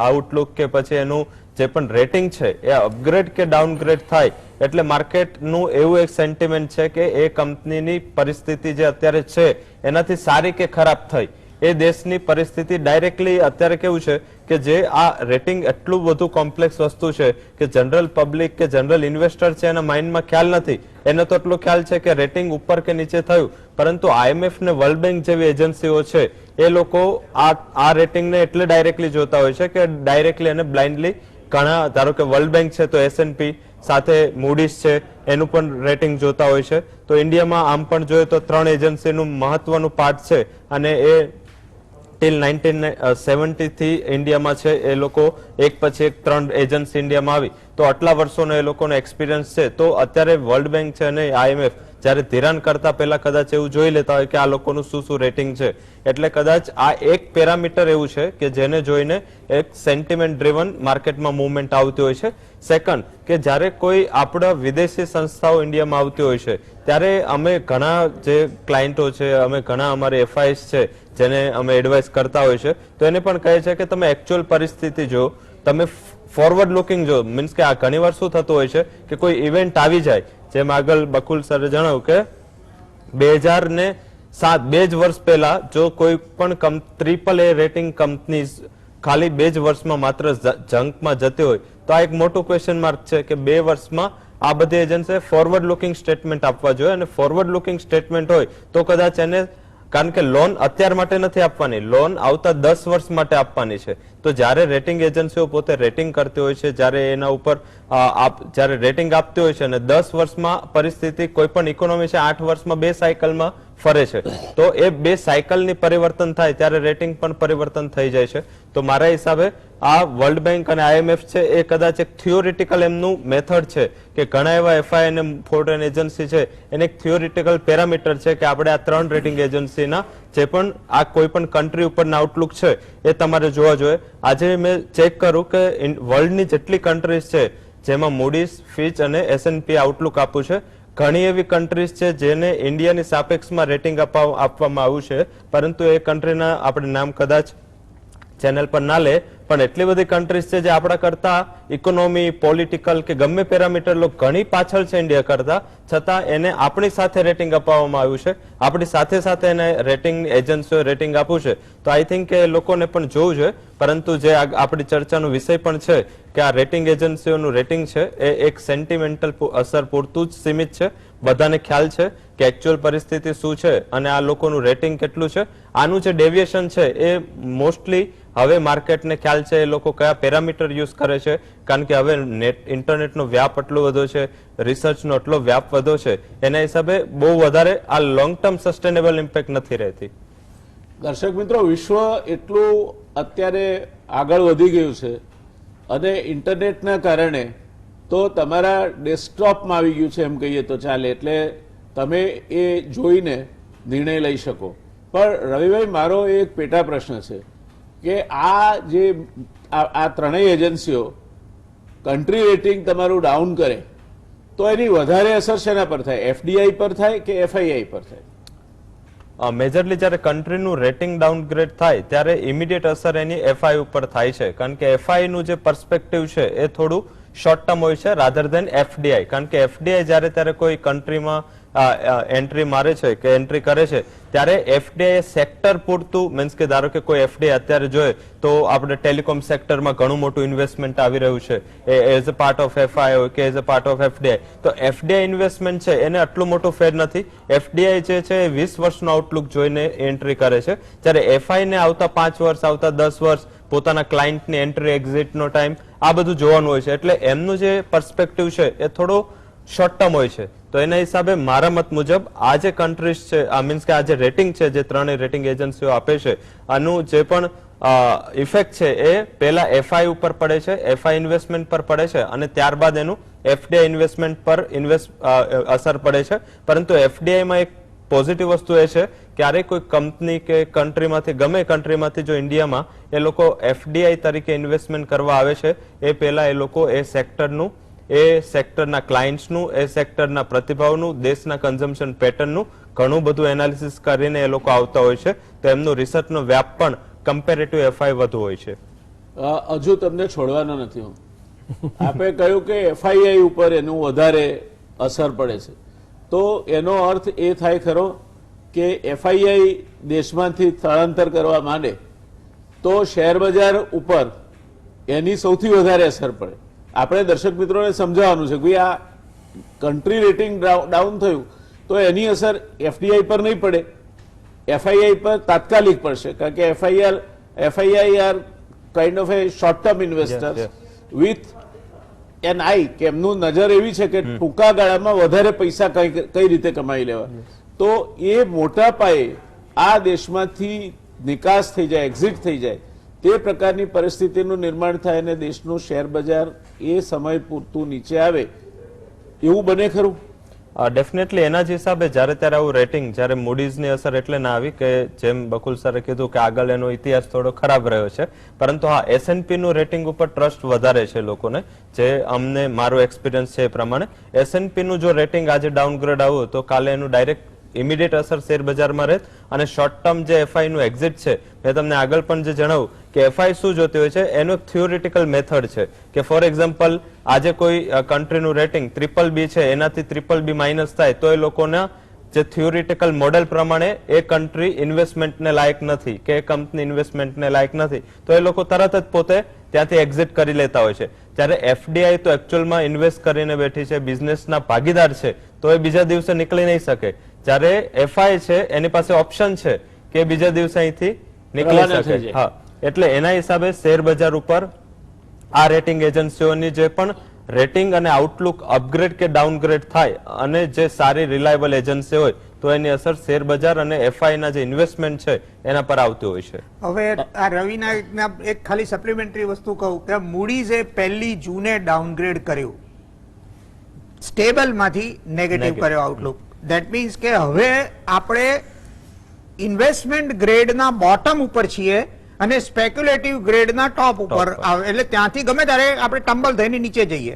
આઉટલુક કે પછી એનું જે પણ રેટિંગ છે એ અપગ્રેડ કે ડાઉનગ્રેડ થાય એટલે માર્કેટનું એવું એક સેન્ટિમેન્ટ છે કે એ કંપનીની પરિસ્થિતિ જે અત્યારે છે એનાથી સારી કે ખરાબ થઈ, એ દેશની પરિસ્થિતિ ડાયરેક્ટલી અત્યારે કેવું છે કે જે આ રેટિંગ એટલું બધું કોમ્પ્લેક્સ વસ્તુ છે કે જનરલ પબ્લિક કે જનરલ ઇન્વેસ્ટર છે એના માઇન્ડમાં ખ્યાલ નથી. એને તો એટલો ખ્યાલ છે કે રેટિંગ ઉપર કે નીચે થયું, પરંતુ IMF ને વર્લ્ડ બેંક જેવી એજન્સીઓ છે એ લોકો આ રેટિંગને એટલે ડાયરેક્ટલી જોતા હોય છે કે ડાયરેક્ટલી અને બ્લાઇન્ડલી ઘણા, ધારો કે વર્લ્ડ બેંક છે તો S&P સાથે મૂડીઝ છે એનું પણ રેટિંગ જોતા હોય છે. તો ઇન્ડિયામાં આમ પણ જોઈએ તો 3 એજન્સીનું મહત્વનું પાર્ટ છે અને એ ટિલ 1970 થી ઇન્ડિયામાં છે. એ લોકો એક પછી એક 3 એજન્સી ઇન્ડિયામાં આવી, તો આટલા વર્ષોનો એ લોકોનો એક્સપિરિયન્સ છે. તો અત્યારે વર્લ્ડ બેંક છે અને IMF જ્યારે ધિરાણ કરતા પહેલા કદાચ એવું જોઈ લેતા હોય કે આ લોકોનું શું શું રેટિંગ છે, એટલે કદાચ આ એક પેરામીટર એવું છે કે જેને જોઈને એક સેન્ટિમેન્ટ ડ્રિવન માર્કેટમાં મૂવમેન્ટ આવતી હોય છે. સેકન્ડ, કે જ્યારે કોઈ આપણા વિદેશી સંસ્થાઓ ઇન્ડિયામાં આવતી હોય છે ત્યારે અમે ઘણા જે ક્લાયન્ટો છે, અમે ઘણા અમારે FIs છે જેને અમે એડવાઇસ કરતા હોય છે, તો એને પણ કહે છે કે તમે એકચ્યુઅલ પરિસ્થિતિ જો, તમે ફોરવર્ડ લુકિંગ જો. મીન્સ કે આ ઘણી વાર શું થતું હોય છે કે કોઈ ઇવેન્ટ આવી જાય, જેમ આગળ બકુલ સરે જણાવ્યું કે 2007 2 જ વર્ષ પહેલા જો કોઈ પણ AAA રેટિંગ કંપની ખાલી 2 જ વર્ષમાં માત્ર જંકમાં જતી હોય તો આ એક મોટું ક્વેશ્ચન માર્ક છે કે 2 વર્ષમાં આ બધી એજન્સીએ ફોરવર્ડ લુકિંગ સ્ટેટમેન્ટ આપવા જોઈએ. અને ફોરવર્ડ લુકિંગ સ્ટેટમેન્ટ હોય તો કદાચ એને, કારણ કે લોન અત્યાર માટે નથી આપવાની, લોન આવતા 10 વર્ષ માટે આપવાની છે. તો જ્યારે રેટિંગ એજન્સીઓ પોતે રેટિંગ કરતી હોય છે, જ્યારે એના ઉપર જ્યારે રેટિંગ આપતી હોય છે અને 10 વર્ષમાં પરિસ્થિતિ, કોઈ પણ ઇકોનોમી છે 8 વર્ષમાં 2 સાયકલમાં ફરે છે, તો એ 2 સાયકલની પરિવર્તન થાય ત્યારે રેટિંગ પણ પરિવર્તન થઈ જાય છે. તો મારા હિસાબે આ વર્લ્ડ બેંક અને IMF છે એ કદાચ એક થિયોરિટિકલ એમનું મેથડ છે કે ઘણા એવા FI અને ફોરેન એજન્સી છે એને એક થિયોરિટિકલ પેરામીટર છે કે આપણે આ 3 રેટિંગ એજન્સીના જે પણ આ કોઈ પણ કન્ટ્રી ઉપરના આઉટલુક છે એ તમારે જોવા જોઈએ. આજે મેં ચેક કર્યું કે વર્લ્ડની જેટલી કન્ટ્રીઝ છે જેમાં મૂડીઝ, ફિચ અને S&P આઉટલુક આપ્યું છે, ઘણી એવી કન્ટ્રીઝ છે જેને ઇન્ડિયાની સાપેક્ષમાં રેટિંગ આપવામાં આવ્યું છે, પરંતુ એ કન્ટ્રીના આપણે નામ કદાચ ચેનલ પર ના લે, પણ એટલી બધી કન્ટ્રીઝ છે જે આપણા કરતા ઇકોનોમી, પોલિટિકલ કે ગમે પેરામીટર ઘણી પાછળ છે ઇન્ડિયા કરતા, છતાં એને આપણી સાથે રેટિંગ અપાવવામાં આવ્યું છે, આપણી સાથે સાથે એને રેટિંગ એજન્સીઓએ રેટિંગ આપ્યું છે. તો આઈ થિંક કે લોકોને પણ જોવું જોઈએ. પરંતુ જે આપણી ચર્ચાનો વિષય પણ છે કે આ રેટિંગ એજન્સીઓનું રેટિંગ છે એ એક સેન્ટિમેન્ટલ અસર પૂરતું જ સીમિત છે. બધાને ખ્યાલ છે કે એકચ્યુઅલ પરિસ્થિતિ શું છે અને આ લોકોનું રેટિંગ કેટલું છે. આનું જે ડેવિએશન છે એ મોસ્ટલી હવે માર્કેટને ખ્યાલ છે એ લોકો કયા પેરામીટર યુઝ કરે છે, કારણ કે હવે ઇન્ટરનેટનો વ્યાપ એટલો વધુ છે, રિસર્ચનો એટલો વ્યાપ વધુ છે, એના હિસાબે બહુ વધારે આ લોંગ ટર્મ સસ્ટેનેબલ ઇમ્પેક્ટ નથી રહેતી. દર્શક મિત્રો, વિશ્વ એટલું અત્યારે આગળ વધી ગયું છે અને ઇન્ટરનેટના કારણે તો તમારા ડેસ્કટોપમાં આવી ગયું છે એમ કહીએ તો ચાલે, એટલે તમે એ જોઈને નિર્ણય લઈ શકો. પણ રવિભાઈ, મારો એક પેટા પ્રશ્ન છે કે આ જે આ ત્રણેય એજન્સીઓ કન્ટ્રી રેટિંગ તમારું ડાઉન કરે તો એની વધારે અસર શેના પર થાય? FDI પર થાય કે FII પર થાય? મેજરલી જ્યારે કન્ટ્રીનું રેટિંગ ડાઉનગ્રેડ થાય ત્યારે ઇમિડિયેટ અસર એની FI ઉપર થાય છે, કારણ કે FI નું જે પર્સપેક્ટિવ છે એ થોડું શોર્ટ ટર્મ હોય છે રાધર દેન FDI. કારણ કે FDI જ્યારે ત્યારે કોઈ કન્ટ્રીમાં એન્ટ્રી મારે છે કે એન્ટ્રી કરે છે ત્યારે FDI સેક્ટર પૂરતું, મીન્સ કે ધારો કે કોઈ FDI અત્યારે જોઈએ તો આપણે ટેલિકોમ સેક્ટરમાં ઘણું મોટું ઇન્વેસ્ટમેન્ટ આવી રહ્યું છે as a part of FI હોય કે as a part of FDI, તો FDI ઇન્વેસ્ટમેન્ટ છે એને આટલું મોટું ફેર નથી. FDI જે છે એ 20 વર્ષનો આઉટલુક જોઈને એન્ટ્રી કરે છે, જ્યારે FI ને આવતા 5 વર્ષ, આવતા 10 વર્ષ પોતાના ક્લાયન્ટની એન્ટ્રી એક્ઝિટનો ટાઈમ આ બધું જોવાનું હોય છે, એટલે એમનું જે પર્સપેક્ટિવ છે એ થોડો શોર્ટ ટર્મ હોય છે. તો એના હિસાબે મારા મત મુજબ આ જે કન્ટ્રીઝ છે, આ મીન્સ કે આ જે રેટિંગ છે જે ત્રણેય રેટિંગ એજન્સીઓ આપે છે, આનું જે પણ ઇફેક્ટ છે એ પહેલા FI ઉપર પડે છે, FI ઇન્વેસ્ટમેન્ટ પર પડે છે અને ત્યારબાદ એનું FDI ઇન્વેસ્ટમેન્ટ પર અસર પડે છે. પરંતુ FDI માં એક પોઝિટિવ વસ્તુ એ છે ક્યારેક કોઈ કંપની કે કન્ટ્રીમાંથી, ગમે કન્ટ્રીમાંથી જો ઇન્ડિયામાં એ લોકો FDI તરીકે ઇન્વેસ્ટમેન્ટ કરવા આવે છે એ પહેલા એ લોકો એ સેક્ટરનું એ સેક્ટરના ક્લાયન્ટ્સનું, એ સેક્ટરના પ્રતિભાવનું, દેશના કન્ઝમ્પશન પેટર્નનું ઘણું બધું એનાલિસિસ કરીને એ લોકો આવતા હોય છે. તો એમનું રિસર્ચનો વ્યાપ પણ કમ્પેરેટિવ એફઆઈ વધુ હોય છે. હજુ તમને છોડવાનો નથી હું. આપે કહ્યું કે એફઆઈઆઈ ઉપર એનું વધારે અસર પડે છે, તો એનો અર્થ એ થાય ખરો કે એફઆઈઆઈ દેશમાંથી સ્થળાંતર કરવા માંડે તો શેર બજાર ઉપર એની સૌથી વધારે અસર પડે. આપણે દર્શક મિત્રોને સમજાવવાનું છે કે આ કન્ટ્રી રેટિંગ ડાઉન થયું તો એની અસર એફડીઆઈ પર નહીં પડે, એફઆઈઆઈ પર તાત્કાલિક પડશે, કારણ કે FII are kind of a short term investors with an eye, કે એમનું નજર એવી છે કે ટૂંકા ગાળામાં વધારે પૈસા કઈ રીતે કમાઈ લેવા. તો એ મોટા પાયે આ દેશમાંથી નિકાસ થઈ જાય, એક્ઝિટ થઈ જાય, તે પ્રકારની પરિસ્થિતિનું નિર્માણ થાય અને દેશનું શેર બજાર એ સમય પૂરતું નીચે આવે એવું બને ખરું? ડેફિનેટલી એના જ હિસાબે જ્યારે ત્યારે આવું રેટિંગ, જ્યારે મૂડીઝની અસર એટલે ના આવી કે જેમ બકુલ સરે કીધું કે આગળ એનો ઇતિહાસ થોડો ખરાબ રહ્યો છે, પરંતુ હા S&P નું રેટિંગ ઉપર ટ્રસ્ટ વધારે છે લોકોને, જે અમને મારો એક્સપિરિયન્સ છે એ પ્રમાણે. S&P નું જો રેટિંગ આજે ડાઉનગ્રેડ આવ્યું તો કાલે એનું ડાયરેક્ટ ઇમિડિયેટ અસર શેર બજારમાં રહે. અને શોર્ટ ટર્મ જે એફઆઈ નું એક્ઝિટ છે, મેં તમને આગળ પણ જે જણાવ્યું કે એફઆઈ શું જોતી હોય છે, એનું એક થિયોરિટિકલ મેથડ છે કે ફોર એક્ઝામ્પલ આજે કોઈ કન્ટ્રીનું રેટિંગ BBB છે, એનાથી BBB માઇનસ થાય તો એ લોકોના જે થિયોરિટિકલ મોડેલ પ્રમાણે એ કન્ટ્રી ઇન્વેસ્ટમેન્ટને લાયક નથી કે એ કંપની ઇન્વેસ્ટમેન્ટને લાયક નથી, તો એ લોકો તરત જ પોતે ત્યાંથી એક્ઝિટ કરી લેતા હોય છે. જ્યારે એફડીઆઈ તો એકચ્યુઅલમાં ઇન્વેસ્ટ કરીને બેઠી છે, બિઝનેસના ભાગીદાર છે, તો એ બીજા દિવસે નીકળી નહીં શકે. જ્યારે એફઆઈ છે એની પાસે ઓપ્શન છે કે બીજા દિવસે અહીંથી નીકળી શકે. હા, એટલે એના હિસાબે શેર બજાર ઉપર આ રેટિંગ એજન્સીઓની જે પણ રેટિંગ અને આઉટલુક અપગ્રેડ કે ડાઉનગ્રેડ થાય અને જે સારી રિલાયબલ એજન્સી હોય તો એની અસર શેર બજાર અને એફઆઈ ના જે ઇન્વેસ્ટમેન્ટ છે એના પર આવતી હોય છે. હવે આ રવિના એક ખાલી સપ્લિમેન્ટરી વસ્તુ કહું કે મૂડીઝે 1 જૂને ડાઉનગ્રેડ કર્યું, સ્ટેબલમાંથી નેગેટિવ કર્યો આઉટલુક. ધેટ મીન્સ કે હવે આપણે ઇન્વેસ્ટમેન્ટ ગ્રેડના બોટમ ઉપર છીએ અને સ્પેક્યુલેટિવ ગ્રેડના ટોપ ઉપર આવે, એટલે ત્યાંથી ગમે ત્યારે આપણે ટમ્બલ થઈને નીચે જઈએ.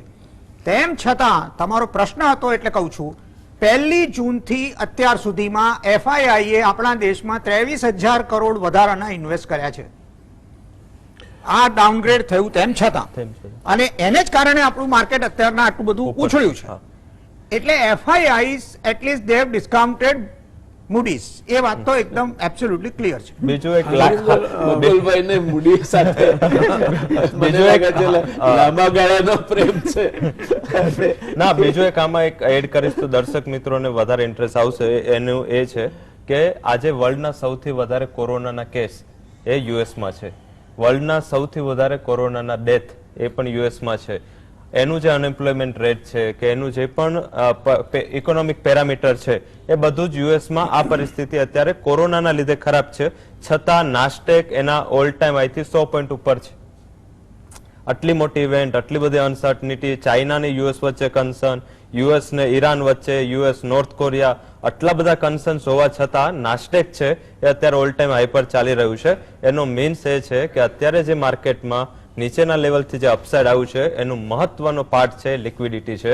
તેમ છતાં તમારો પ્રશ્ન હતો એટલે કહું છું, 1 જૂનથી અત્યાર સુધીમાં એફઆઈઆઈએ આપણા દેશમાં 23,000 કરોડ વધારાના ઇન્વેસ્ટ કર્યા છે, આ ડાઉનગ્રેડ થયું તેમ છતાં. અને એને જ કારણે આપણું માર્કેટ અત્યારના આટલું બધું ઉછળ્યું છે. એટલે FII at least they have discounted Moody's, એ વાત તો એકદમ એબ્સોલ્યુટલી ક્લિયર છે. બીજું એક બકુલભાઈને મૂડી સાથે મને લાગે છે લાંબા ગાળાનો પ્રેમ છે. ના, બીજું એક આમાં એક એડ કરીશ તો દર્શક મિત્રોને વધારે ઇન્ટરેસ્ટ આવશે. એનું એ છે કે આજે વર્લ્ડના સૌથી વધારે કોરોનાના કેસ એ યુએસમાં છે, વર્લ્ડના સૌથી વધારે કોરોનાના ડેથ એ પણ યુએસમાં છે. એનું જે અનએમ્પ્લોયમેન્ટ રેટ છે કે એનું જે પણ ઇકોનોમિક પેરામીટર છે એ બધું જ યુએસમાં આ પરિસ્થિતિ અત્યારે કોરોનાના લીધે ખરાબ છે. છતાં નાસ્ટેક એના ઓલ ટાઈમ આઈથી 100 પોઈન્ટ ઉપર છે. આટલી મોટી ઇવેન્ટ, આટલી બધી અનસર્ટનિટી, ચાઇના ને યુએસ વચ્ચે કન્સર્ન, યુએસ ને ઈરાન વચ્ચે, યુએસ નોર્થ કોરિયા, આટલા બધા કન્સર્ન્સ હોવા છતાં નાસ્ટેક છે એ અત્યારે ઓલ ટાઈમ હાઈ પર ચાલી રહ્યું છે. એનો મીન્સ એ છે કે અત્યારે જે માર્કેટમાં નીચેના લેવલથી જે અપસાઇડ આવ્યું છે એનું મહત્વનો પાર્ટ છે લિક્વિડિટી છે.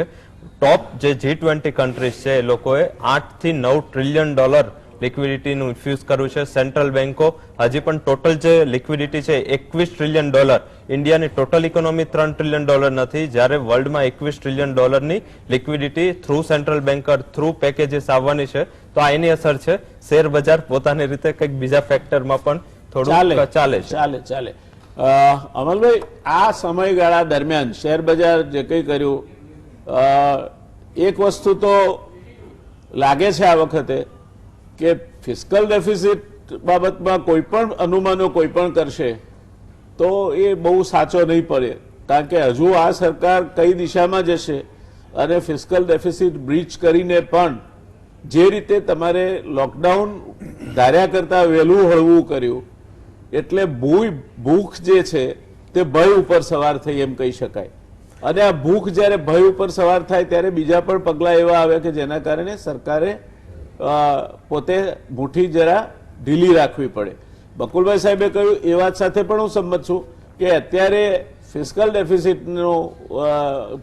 ટોપ જે G20 કન્ટ્રીઝ છે એ લોકોએ 8 થી 9 ટ્રિલિયન ડોલર લિક્વિડિટીનું ઇન્ફ્યુઝ કર્યું છે. સેન્ટ્રલ બેન્કો હજી પણ ટોટલ જે લિક્વિડિટી છે 21 ટ્રિલિયન ડોલર. ઇન્ડિયાની ટોટલ ઇકોનોમી 3 ટ્રિલિયન ડોલર નથી, જ્યારે વર્લ્ડમાં 21 ટ્રિલિયન ડોલરની liquidity through central banker through packages આવવાની છે. તો આ એની અસર છે. શેર બજાર પોતાની રીતે કંઈક બીજા ફેક્ટરમાં પણ થોડું ચાલે છે. ચાલે. અમલભાઈ, આ સમયગાળા દરમિયાન શેર બજાર જે કંઈ કર્યું, એક વસ્તુ તો લાગે છે આ વખતે કે ફિસ્કલ ડેફિસિટ બાબતમાં કોઈ પણ અનુમાનો કોઈ પણ કરશે તો એ બહુ સાચો નહીં પડે, કારણ કે હજુ આ સરકાર કઈ દિશામાં જશે અને ફિસ્કલ ડેફિસિટ બ્રીચ કરીને પણ જે રીતે તમારે લોકડાઉન ધાર્યા કરતા વહેલું હળવું કર્યું, એટલે ભૂખ જે છે તે ભય ઉપર સવાર થઈ એમ કહી શકાય. અને આ ભૂખ જ્યારે ભય ઉપર સવાર થાય ત્યારે બીજા પણ પગલાં એવા આવે કે જેના કારણે સરકારે પોતે મુઠ્ઠી જરા ઢીલી રાખવી પડે. બકુલભાઈ સાહેબે કહ્યું એ વાત સાથે પણ હું સંમત છું કે અત્યારે ફિસ્કલ ડેફિસિટનું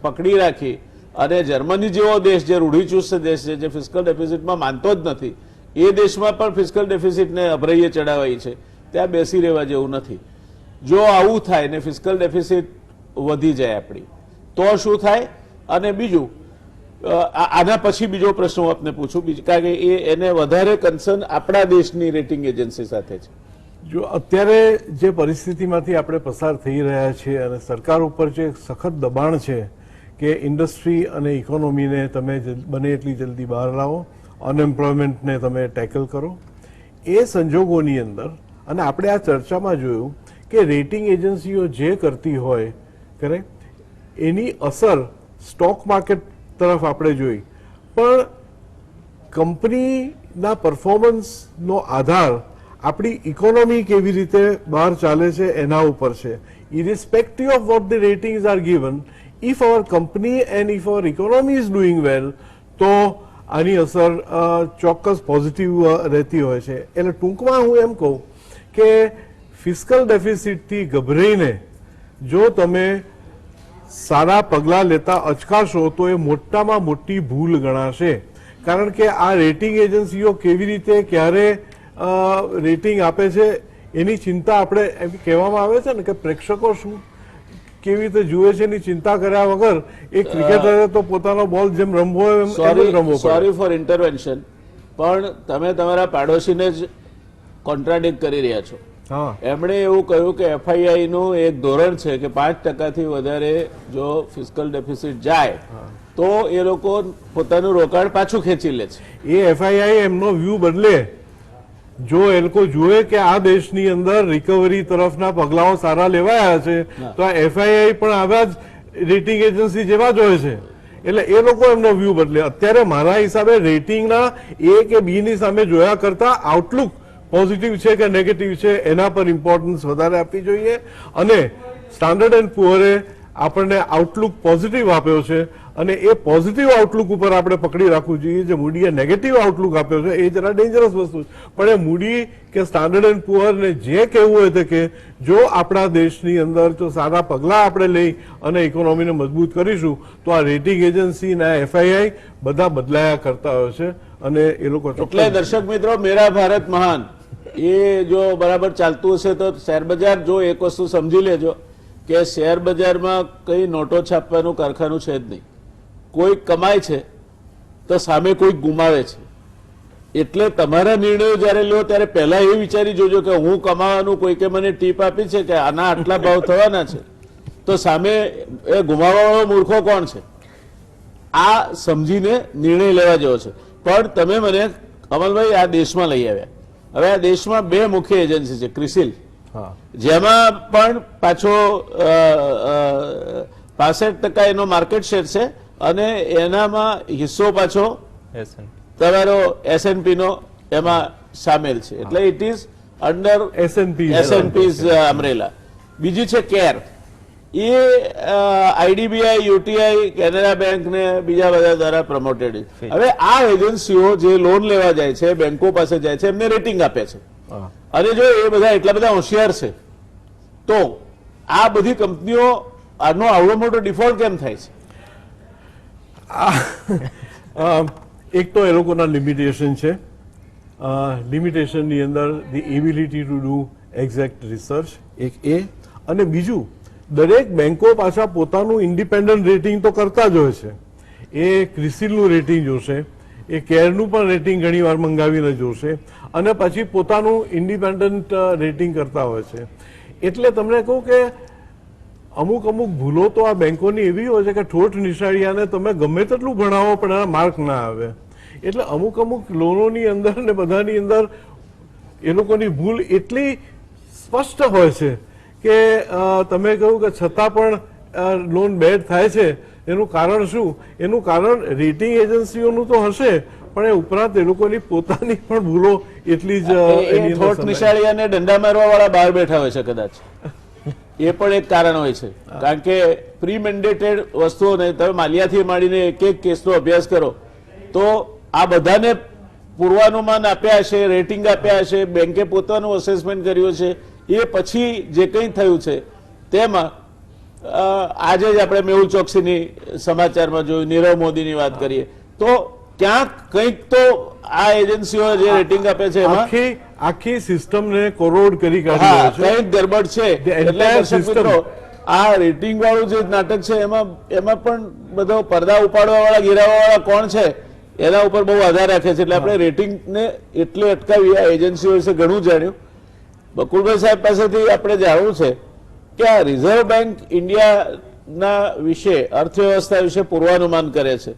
પકડી રાખી અને જર્મની જેવો દેશ જે રૂઢિચુસ્ત દેશ છે, જે ફિસ્કલ ડેફિસિટમાં માનતો જ નથી, એ દેશમાં પણ ફિસ્કલ ડેફિસિટને અભરૈયે ચડાવાઈ છે. ત્યાં બેસી રહેવા જેવું નથી. જો આવું થાય ને ફિસ્કલ ડેફિસિટ વધી જાય આપણી, તો શું થાય? અને બીજું, આના પછી બીજો પ્રશ્ન હું આપને પૂછું, કારણ કે એને વધારે કન્સર્ન આપણા દેશની રેટિંગ એજન્સી સાથે છે. જો અત્યારે જે પરિસ્થિતિમાંથી આપણે પસાર થઈ રહ્યા છીએ અને સરકાર ઉપર જે સખત દબાણ છે કે ઇન્ડસ્ટ્રી અને ઇકોનોમીને તમે બને એટલી જલ્દી બહાર લાવો, અનએમ્પ્લોયમેન્ટને તમે ટેકલ કરો, એ સંજોગોની અંદર અને આપણે આ ચર્ચામાં જોયું કે રેટિંગ એજન્સીઓ જે કરતી હોય કરેક્ટ, એની અસર સ્ટોક માર્કેટ તરફ આપણે જોઈ, પણ કંપનીના પરફોર્મન્સનો આધાર આપણી ઇકોનોમી કેવી રીતે બહાર ચાલે છે એના ઉપર છે. Irrespective of what the ratings are given, if our company and if our economy is doing well, તો આની અસર ચોક્કસ પોઝિટિવ રહેતી હોય છે. એટલે ટૂંકમાં હું એમ કહું કે ફિસ્કલ ડેફિસિટથી ગભરાઈને જો તમે સારા પગલાં લેતા અચકાશો તો એ મોટામાં મોટી ભૂલ ગણાશે. કારણ કે આ રેટિંગ એજન્સીઓ કેવી રીતે ક્યારે રેટિંગ આપે છે એની ચિંતા આપણે એમ કહેવામાં આવે છે ને કે પ્રેક્ષકો શું કેવી રીતે જુએ છે એની ચિંતા કર્યા વગર એક ક્રિકેટરે તો પોતાનો બોલ જેમ રમવો હોય એમ રમવો. સોરી ફોર ઇન્ટરવેન્શન, પણ તમે તમારા પાડોશીને જ કોન્ટ્રાડિક્ટ કરી રહ્યા છો. એમણે એવું કહ્યું કે FII નું એક ધોરણ છે કે 5% વધારે જો ફિસ્કલ ડેફિસિટ જાય તો એ લોકો પોતાનું રોકાણ પાછું ખેંચી લે છે. એ FII એમનો વ્યૂ બદલે, જો એ લોકો જુએ કે આ દેશની અંદર રિકવરી તરફના પગલાઓ સારા લેવાયા છે તો આ FII પણ આવા જ રેટિંગ એજન્સી જેવા જ હોય છે. એટલે એ લોકો એમનો વ્યૂ બદલે. અત્યારે મારા હિસાબે રેટિંગના A કે B ની સામે જોયા કરતા આઉટલુક પોઝિટિવ છે કે નેગેટિવ છે એના પર ઇમ્પોર્ટન્સ વધારે આપવી જોઈએ. અને સ્ટાન્ડર્ડ એન્ડ પુઅરે આપણને આઉટલુક પોઝિટિવ આપ્યો છે અને એ પોઝિટિવ આઉટલુક ઉપર આપણે પકડી રાખવું જોઈએ. જે મૂડીએ નેગેટિવ આઉટલુક આપ્યો છે એ જરા ડેન્જરસ વસ્તુ છે. પણ એ મૂડી કે સ્ટાન્ડર્ડ એન્ડ પુઅરને જે કહેવું હોય તે કે જો આપણા દેશની અંદર જો સારા પગલાં આપણે લઈ અને ઇકોનોમીને મજબૂત કરીશું તો આ રેટિંગ એજન્સી અને FII બધા બદલાયા કરતા હોય છે. અને એ લોકો એટલે દર્શક મિત્રો, મેરા ભારત મહાન એ જો બરાબર ચાલતું હશે તો શેર બજાર જો એક વસ્તુ સમજી લેજો કે શેર બજારમાં કઈ નોટો છાપવાનું કારખાનું છે જ નહીં. કોઈ કમાય છે તો સામે કોઈ ગુમાવે છે. એટલે તમારા નિર્ણયો જ્યારે લો ત્યારે પહેલા એ વિચારી જોજો કે હું કમાવાનું, કોઈકે મને ટીપ આપી છે કે આના આટલા ભાવ થવાના છે, તો સામે એ ગુમાવવાવાળો મૂર્ખો કોણ છે, આ સમજીને નિર્ણય લેવા જેવો છે. પણ તમે મને કમલભાઈ આ દેશમાં લઈ આવ્યા. હવે આ દેશમાં 2 મુખ્ય એજન્સી છે, ક્રિસિલ, જેમાં પણ પાછો 65% એનો માર્કેટ શેર છે અને એનામાં હિસ્સો પાછો તમારો S&P નો એમાં સામેલ છે. એટલે it is under S&P's umbrella. બીજી છે કેર, એ IDBI, UTI, કેનેરા બેંક ને બીજા બધા દ્વારા પ્રમોટેડ. હવે આ એજન્સીઓ જે લોન લેવા જાય છે, બેંકો પાસે જાય છે, એમને રેટિંગ આપે છે. અને જો એ બધા એટલા બધા હોશિયાર છે તો આ બધી કંપનીઓ આનો આવડો મોટો ડિફોલ્ટ કેમ થાય છે? એક તો એ લોકોના લિમિટેશન છે. લિમિટેશનની અંદર the ability to do exact research એક એ, અને બીજું દરેક બેંકો પાછા પોતાનું ઇન્ડિપેન્ડન્ટ રેટિંગ તો કરતા જ હોય છે. એ ક્રિસિલનું રેટિંગ જોશે, એ કેરનું પણ રેટિંગ ઘણી વાર મંગાવીને જોશે અને પછી પોતાનું ઇન્ડિપેન્ડન્ટ રેટિંગ કરતા હોય છે. એટલે તમને કહું કે અમુક ભૂલો તો આ બેંકોની એવી હોય છે કે ઠોઠ નિશાળિયાને તમે ગમે તેટલું ભણાવો પણ એના માર્ક ના આવે. એટલે અમુક લોનોની અંદર ને બધાની અંદર એ લોકોની ભૂલ એટલી સ્પષ્ટ હોય છે કે તમે કહ્યું કે છતાં પણ લોન બેડ થાય છે. એનું કારણ શું? એનું કારણ રેટિંગ એજન્સીઓનું તો હશે પણ એ ઉપરાંત એ લોકોની પોતાની પણ ભૂલો એટલી જ. ઠોઠ નિશાળિયાને દંડા મારવા વાળા બહાર બેઠા હોય છે કદાચ, એ પણ એક કારણ હોય છે. કારણ કે પ્રી મેન્ડેટેડ વસ્તુઓને તમે માલિયાથી માંડીને એક કેસનો અભ્યાસ કરો તો આ બધાને પૂર્વાનુમાન આપ્યા હશે, રેટિંગ આપ્યા હશે, બેંકે પોતાનું અસેસમેન્ટ કર્યું છે, એ પછી જે કંઈ થયું છે તેમાં આજે જ આપણે મેહુલ ચોકસીની સમાચારમાં જોયું, નીરવ મોદીની વાત કરીએ તો ક્યાંક કંઈક તો આ એજન્સીઓ જે રેટિંગ આપે છે એમાં આખી સિસ્ટમને કોરોડ કરી હા કાઢી છે. કંઈક ગડબડ છે. The એટલે entire દર્શક system. મિત્રો, આ રેટિંગ વાળું જે નાટક છે એમાં પણ બધો પડદા ઉપાડવા વાળા, ગિરાવવા વાળા કોણ છે એના ઉપર બહુ આધાર રાખે છે. એટલે આપણે રેટિંગને એટલે અટકાવી આ એજન્સીઓ વિશે ઘણું જાણ્યું. બકુલભાઈ સાહેબ પાસેથી આપણે જાણવું છે કે આ રિઝર્વ બેંક ઇન્ડિયાના વિશે, અર્થવ્યવસ્થા વિશે પૂર્વાનુમાન કરે છે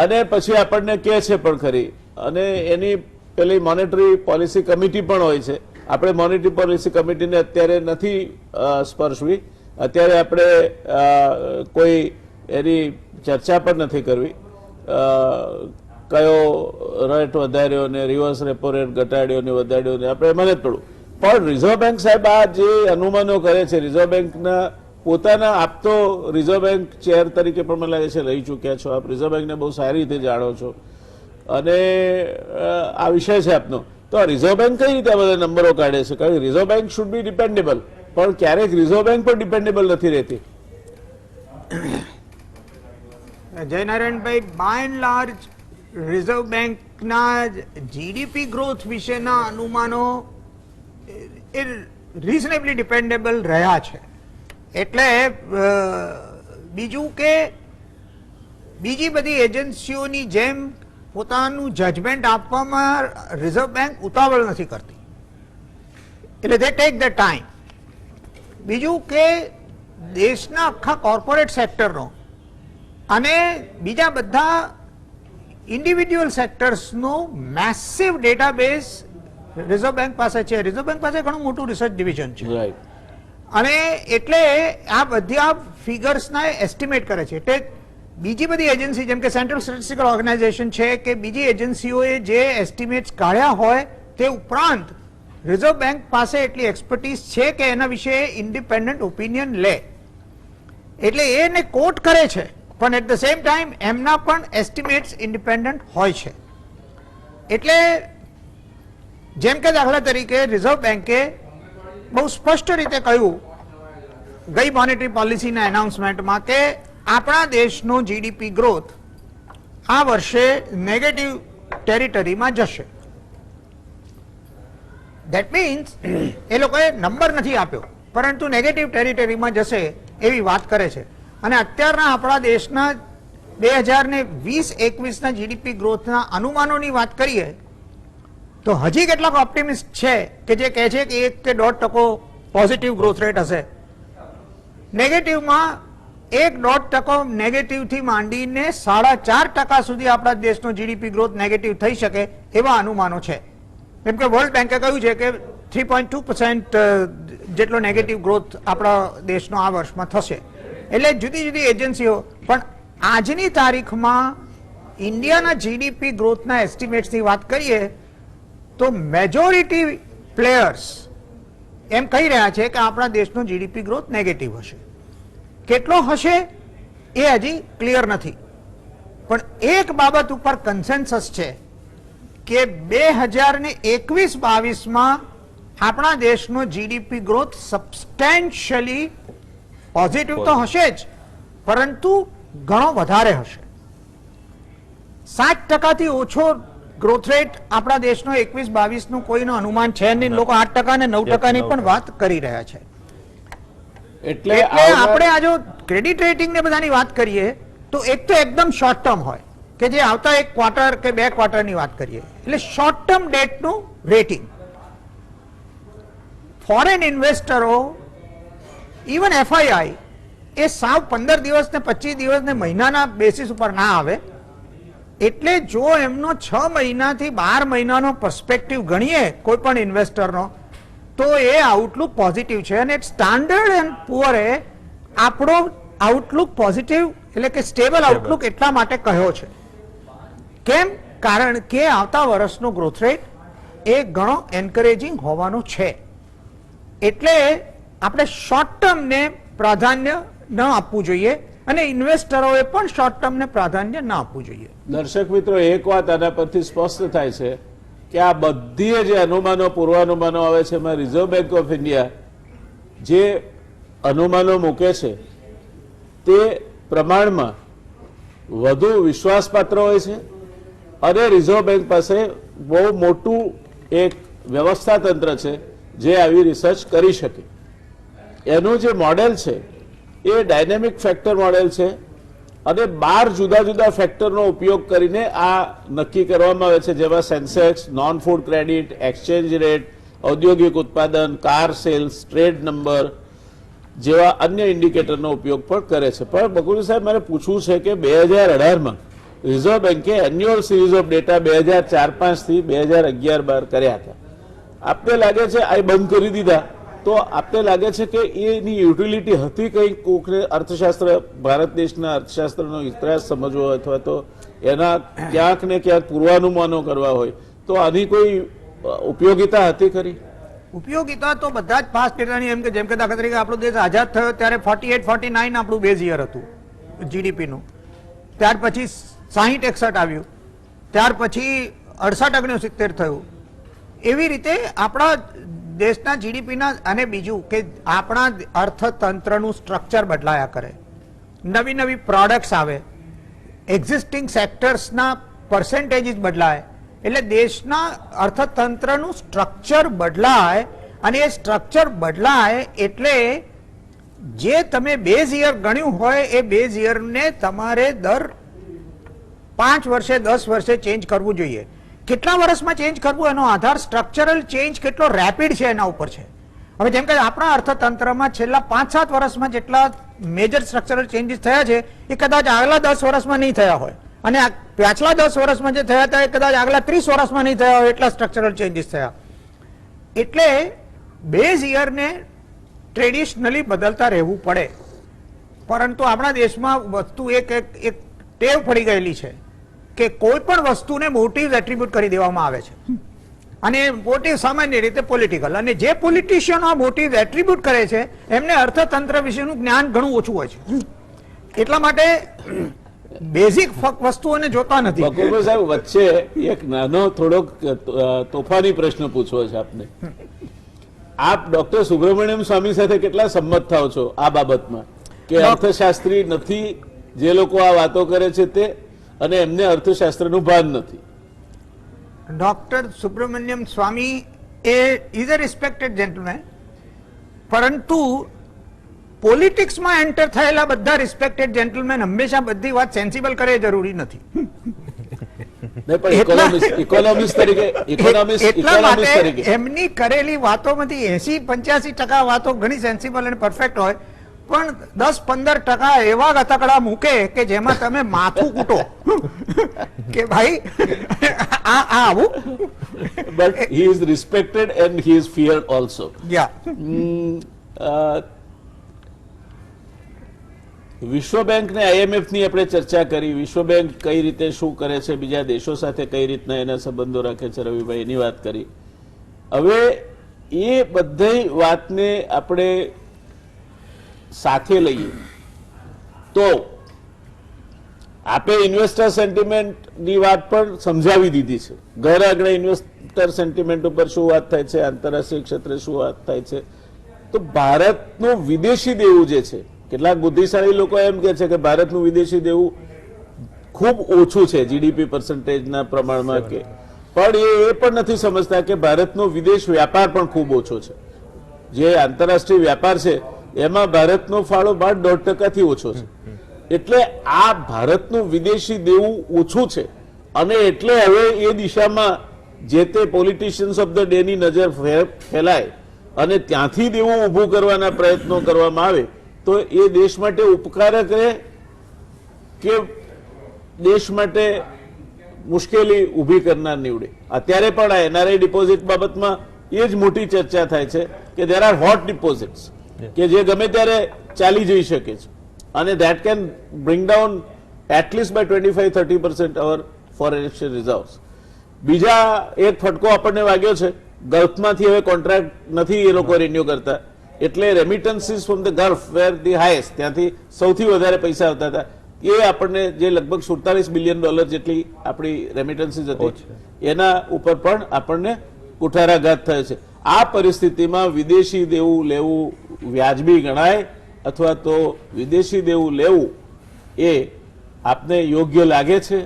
અને પછી આપણને કહે છે પણ ખરી, અને એની પેલી મોનેટરી પોલિસી કમિટી પણ હોય છે. આપણે મોનેટરી પોલિસી કમિટીને અત્યારે નથી સ્પર્શવી, અત્યારે આપણે કોઈ એની ચર્ચા પણ નથી કરવી. કયો રેટ વધાર્યો ને રિવર્સ રેપો રેટ ઘટાડ્યો ને વધાર્યો ને આપણે એમાં જ પડવું. પણ રિઝર્વ બેંક સાહેબ આ જે અનુમાનો કરે છે, રિઝર્વ બેંકના પોતાના, આપ તો રિઝર્વ બેંક ચેર તરીકે પણ મને લાગે છે રહી ચૂક્યા છો, આપ રિઝર્વ બેંકને બહુ સારી રીતે જાણો છો અને આ વિષય છે આપનો. તો આ રિઝર્વ બેંક કઈ રીતે આ બધા નંબરો કાઢે છે? કારણ કે reserve bank should be dependable, પણ ક્યારેક રિઝર્વ બેંક પણ ડિપેન્ડેબલ નથી રહેતી. જયનારાયણભાઈ, બાય એન્ડ લાર્જ રિઝર્વ બેંકના જીડીપી ગ્રોથ વિશેના અનુમાનો એ રિઝનેબલી ડિપેન્ડેબલ રહ્યા છે. એટલે બીજું કે બીજી બધી એજન્સીઓની જેમ પોતાનું જજમેન્ટ આપવામાં રિઝર્વ બેંક ઉતાવળ નથી કરતી, એટલે દે ટેક ધ ટાઈમ. બીજું કે દેશના આખા કોર્પોરેટ સેક્ટરનો અને બીજા બધા ઇન્ડિવિડ્યુઅલ સેક્ટર્સનો મેસિવ ડેટાબેઝ રિઝર્વ બેંક પાસે છે. રિઝર્વ બેંક પાસે ઘણું મોટું રિસર્ચ ડિવિઝન છે રાઈટ. અને એટલે આ બધા ફિગર્સના એસ્ટિમેટ કરે છે. એટલે બીજી બધી એજન્સી જેમ કે સેન્ટ્રલ સ્ટેટિસ્ટિકલ ઓર્ગેનાઇઝેશન છે કે બીજી એજન્સીઓએ જે એસ્ટિમેટ્સ કાઢ્યા હોય તે ઉપરાંત રિઝર્વ બેંક પાસે એટલી એક્સપર્ટીઝ છે કે એના વિશે ઇન્ડિપેન્ડન્ટ ઓપિનિયન લે, એટલે એને કોટ કરે છે, પણ એટ ધ સેમ ટાઈમ એમના પણ એસ્ટિમેટ્સ ઇન્ડિપેન્ડન્ટ હોય છે. એટલે જેમ કે દાખલા તરીકે રિઝર્વ બેંકે બહુ સ્પષ્ટ રીતે કહ્યું ગઈ મોનેટરી પોલિસીના એનાઉન્સમેન્ટમાં કે આપણા દેશનો જીડીપી ગ્રોથ આ વર્ષે નેગેટિવ ટેરિટરીમાં જશે. ધેટ મીન્સ એ લોકોએ નંબર નથી આપ્યો, પરંતુ નેગેટિવ ટેરિટરીમાં જશે એવી વાત કરે છે. અને અત્યારના આપણા દેશના 2020-21ના જીડીપી ગ્રોથના અનુમાનોની વાત કરીએ તો હજી કેટલાક ઓપ્ટિમિસ્ટ છે કે જે કહે છે કે 1 કે 1.5% પોઝિટિવ ગ્રોથ રેટ હશે. નેગેટિવમાં 1-1.5% નેગેટિવથી માંડીને 4.5% સુધી આપણા દેશનો જીડીપી ગ્રોથ નેગેટિવ થઈ શકે એવા અનુમાનો છે. જેમ કે વર્લ્ડ બેંકે કહ્યું છે કે 3.2% જેટલો નેગેટિવ ગ્રોથ આપણા દેશનો આ વર્ષમાં થશે. એટલે જુદી જુદી એજન્સીઓ, પણ આજની તારીખમાં ઇન્ડિયાના જીડીપી ગ્રોથના એસ્ટિમેટ્સની વાત કરીએ તો મેજોરિટી પ્લેયર્સ એમ કહી રહ્યા છે કે આપણા દેશનો જીડીપી ગ્રોથ નેગેટિવ હશે. કેટલો હશે એ હજી ક્લિયર નથી, પણ એક બાબત ઉપર કન્સેન્સસ છે કે 2021-22માં આપણા દેશનો જીડીપી ગ્રોથ સબસ્ટેન્શિયલી પોઝિટિવ તો હશે જ, પરંતુ ઘણો વધારે હશે. 7%થી ઓછો ગ્રોથ રેટ આપણા દેશનો 21-22નું કોઈનું અનુમાન છે નહીં. લોકો 8% અને 9%ની પણ વાત કરી રહ્યા છે. એટલે આપણે આ જો ક્રેડિટ રેટિંગ ને બધાની વાત કરીએ તો એક તો એકદમ શોર્ટ ટર્મ હોય કે જે આવતા 1 ક્વાર્ટર કે 2 ક્વાર્ટરની વાત કરીએ, એટલે શોર્ટ ટર્મ ડેટનું રેટિંગ. ફોરેન ઇન્વેસ્ટરો, ઇવન એફઆઈઆઈ એ સાવ 15 દિવસ ને 25 દિવસ ને મહિનાના બેસિસ ઉપર ના આવે. એટલે જો એમનો 6 મહિનાથી 12 મહિનાનો પર્સપેક્ટિવ ગણીએ કોઈ પણ ઇન્વેસ્ટરનો તો એ આઉટલુક પોઝિટિવ છે. અને સ્ટાન્ડર્ડ એન્ડ પુઅરે આપણો આઉટલુક પોઝિટિવ એટલે કે સ્ટેબલ આઉટલુક એટલા માટે કહ્યો છે. કેમ? કારણ કે આવતા વર્ષનો ગ્રોથ રેટ એ ઘણો એન્કરેજિંગ હોવાનો છે. એટલે આપણે શોર્ટ ટર્મને પ્રાધાન્ય ન આપવું જોઈએ અને ઇન્વેસ્ટરોએ પણ શોર્ટ ટર્મને પ્રાધાન્ય ન આપવું જોઈએ. દર્શક મિત્રો, એક વાત આના પરથી સ્પષ્ટ થાય છે કે આ બધી જે અનુમાનો, પૂર્વાનુમાનો આવે છે એમાં રિઝર્વ બેંક ઓફ ઇન્ડિયા જે અનુમાનો મૂકે છે તે પ્રમાણમાં વધુ વિશ્વાસપાત્ર હોય છે અને રિઝર્વ બેંક પાસે બહુ મોટું એક વ્યવસ્થા તંત્ર છે જે આવી રિસર્ચ કરી શકે. એનું જે મોડેલ છે એ ડાયનેમિક ફેક્ટર મોડેલ છે અને 12 જુદા જુદા ફેક્ટરનો ઉપયોગ કરીને આ નક્કી કરવામાં આવે છે, જેમાં Sensex, non food credit, exchange rate, ઔદ્યોગિક ઉત્પાદન, કાર સેલ્સ, ટ્રેડ નંબર જેવા અન્ય ઇન્ડિકેટરનો ઉપયોગ પણ કરે છે. પણ બકુલ સાહેબ, મારે પૂછવું છે કે 2018માં રિઝર્વ બેન્કે એન્યુઅલ સિરીઝ ઓફ ડેટા 2004-05 થી 2011-12 કર્યા હતા. આપને લાગે છે આ બંધ કરી દીધા, તો આપને લાગે છે કે એની યુટિલિટી હતી કંઈ? કોકને અર્થશાસ્ત્ર, ભારત દેશના અર્થશાસ્ત્રનો ઇતિહાસ સમજવો હોય અથવા તો એના ક્યાંક ને ક્યાંક પૂર્વાનુમાનો કરવા હોય તો આની કોઈ ઉપયોગિતા હતી ખરી? ઉપયોગિતા તો બધા જ પાસ ડેટાની, એમ કે જેમ કે દાખલા તરીકે આપણો દેશ આઝાદ થયો ત્યારે 48-49 આપણું બેઝ યર હતું જીડીપીનું. ત્યાર પછી 60-61 આવ્યું, ત્યાર પછી 68-69 થયું. એવી રીતે આપણા દેશના જીડીપીના, અને બીજું કે આપણા અર્થતંત્રનું સ્ટ્રક્ચર બદલાયા કરે, નવી નવી પ્રોડક્ટ્સ આવે, એક્ઝિસ્ટિંગ સેક્ટર્સના પર્સન્ટેજીસ બદલાય, એટલે દેશના અર્થતંત્રનું સ્ટ્રક્ચર બદલાય. અને એ સ્ટ્રક્ચર બદલાય એટલે જે તમે બેઝ યર ગણ્યું હોય એ બેઝ યરને તમારે દર 5 વર્ષે 10 વર્ષે ચેન્જ કરવું જોઈએ. કેટલા વર્ષમાં ચેન્જ કરવું એનો આધાર સ્ટ્રક્ચરલ ચેન્જ કેટલો રેપિડ છે એના ઉપર છે. હવે જેમ કે આપણા અર્થતંત્રમાં છેલ્લા 5-7 વર્ષમાં જેટલા મેજર સ્ટ્રક્ચરલ ચેન્જીસ થયા છે એ કદાચ આગલા 10 વર્ષમાં નહીં થયા હોય, અને પાછલા 10 વર્ષમાં જે થયા હતા એ કદાચ આગલા 30 વર્ષમાં નહીં થયા હોય, એટલા સ્ટ્રક્ચરલ ચેન્જીસ થયા. એટલે બેઝ યરને ટ્રેડિશનલી બદલતા રહેવું પડે. પરંતુ આપણા દેશમાં વસ્તુ એક ટેવ પડી ગયેલી છે કે કોઈ પણ વસ્તુને મોટિવ એટ્રીબ્યુટ કરી દેવામાં આવે છે, અને મોટિવ સામાન્ય રીતે પોલિટિકલ, અને જે પોલિટિશિયનો આ મોટિવ એટ્રીબ્યુટ કરે છે એમને અર્થતંત્ર વિશેનું જ્ઞાન ઘણું ઓછું હોય છે. એટલા માટે બેઝિક વસ્તુઓને જોતા નથી. બકુલભાઈ સાહેબ, વચ્ચે એક નાનો થોડોક તોફાની પ્રશ્ન પૂછવો છે આપને. આપ ડોક્ટર સુબ્રમણ્યમ સ્વામી સાથે કેટલા સંમત થાવ છો આ બાબતમાં કે અર્થશાસ્ત્રી નથી જે લોકો આ વાતો કરે છે તે, અને એમને અર્થશાસ્ત્રનું ભાન નથી? ડોક્ટર સુબ્રમણ્યમ સ્વામી એ ઇઝ અ રિસ્પેક્ટેડ જેન્ટલમેન, પરંતુ પોલિટિક્સમાં એન્ટર થયેલા બધા રિસ્પેક્ટેડ જેન્ટલમેન હંમેશા બધી વાત સેન્સિબલ કરે એ જરૂરી નથી. એટલા માટે એમની કરેલી વાતોમાંથી 80-85% વાતો ઘણી સેન્સિબલ અને પરફેક્ટ હોય, પણ 10-15% એવા ગતકડા મૂકે કે જેમાં તમે માથું કૂટો કે ભાઈ આ આવું. But he is respected and he is feared also. વિશ્વ બેંક ને IMF ની આપણે ચર્ચા કરી. વિશ્વ બેંક કઈ રીતે શું કરે છે, બીજા દેશો સાથે કઈ રીતના એના સંબંધો રાખે છે, રવિભાઈ એની વાત કરી. હવે એ બધી વાતને આપણે સાથે લઈએ તો આપે ઇન્વેસ્ટર સેન્ટિમેન્ટ ની વાત પણ સમજાવી દીધી છે. ઘર આગળ ઇન્વેસ્ટર સેન્ટિમેન્ટ ઉપર શું વાત થાય છે, આંતરરાષ્ટ્રીય ક્ષેત્રે શું વાત થાય છે. તો ભારતનું વિદેશી દેવું જે છે, કેટલાક બુદ્ધિશાળી લોકો એમ કે છે કે ભારતનું વિદેશી દેવું ખૂબ ઓછું છે જીડીપી પર્સન્ટેજના પ્રમાણમાં, કે પણ એ પણ નથી સમજતા કે ભારતનો વિદેશ વ્યાપાર પણ ખૂબ ઓછો છે. જે આંતરરાષ્ટ્રીય વ્યાપાર છે એમાં ભારતનો ફાળો 1.5% ઓછો છે. એટલે આ ભારતનું વિદેશી દેવું ઓછું છે, અને એટલે હવે એ દિશામાં જે તે પોલિટિશિયન્સ ઓફ ધ ડે ની નજર ફેલાય અને ત્યાંથી દેવું ઊભું કરવાના પ્રયત્નો કરવામાં આવે તો એ દેશ માટે ઉપકારક રહે કે દેશ માટે મુશ્કેલી ઊભી કરનાર નીવડે? અત્યારે પણ આ NRI ડિપોઝિટ બાબતમાં એ જ મોટી ચર્ચા થાય છે કે દેર આર હોટ ડિપોઝિટ્સ કે જે ગમે ત્યારે ચાલી જઈ શકે છે, અને that can bring down at least by 25-30% our foreign exchange reserves. બીજા એક ફટકો આપણને વાગ્યો છે, ગલ્ફમાંથી હવે કોન્ટ્રાક્ટ નથી એ લોકો રિન્યુ કરતા, એટલે remittances from the Gulf were the highest, ત્યાંથી સૌથી વધારે પૈસા આવતા હતા, એ આપણને જે લગભગ $47 બિલિયન જેટલી આપણી રેમિટન્સીસ હતી એના ઉપર પણ આપણને કુઠારાઘાત થયો છે. આ પરિસ્થિતિમાં વિદેશી દેવું લેવું વ્યાજબી ગણાય અથવા તો વિદેશી દેવું લેવું એ આપને યોગ્ય લાગે છે?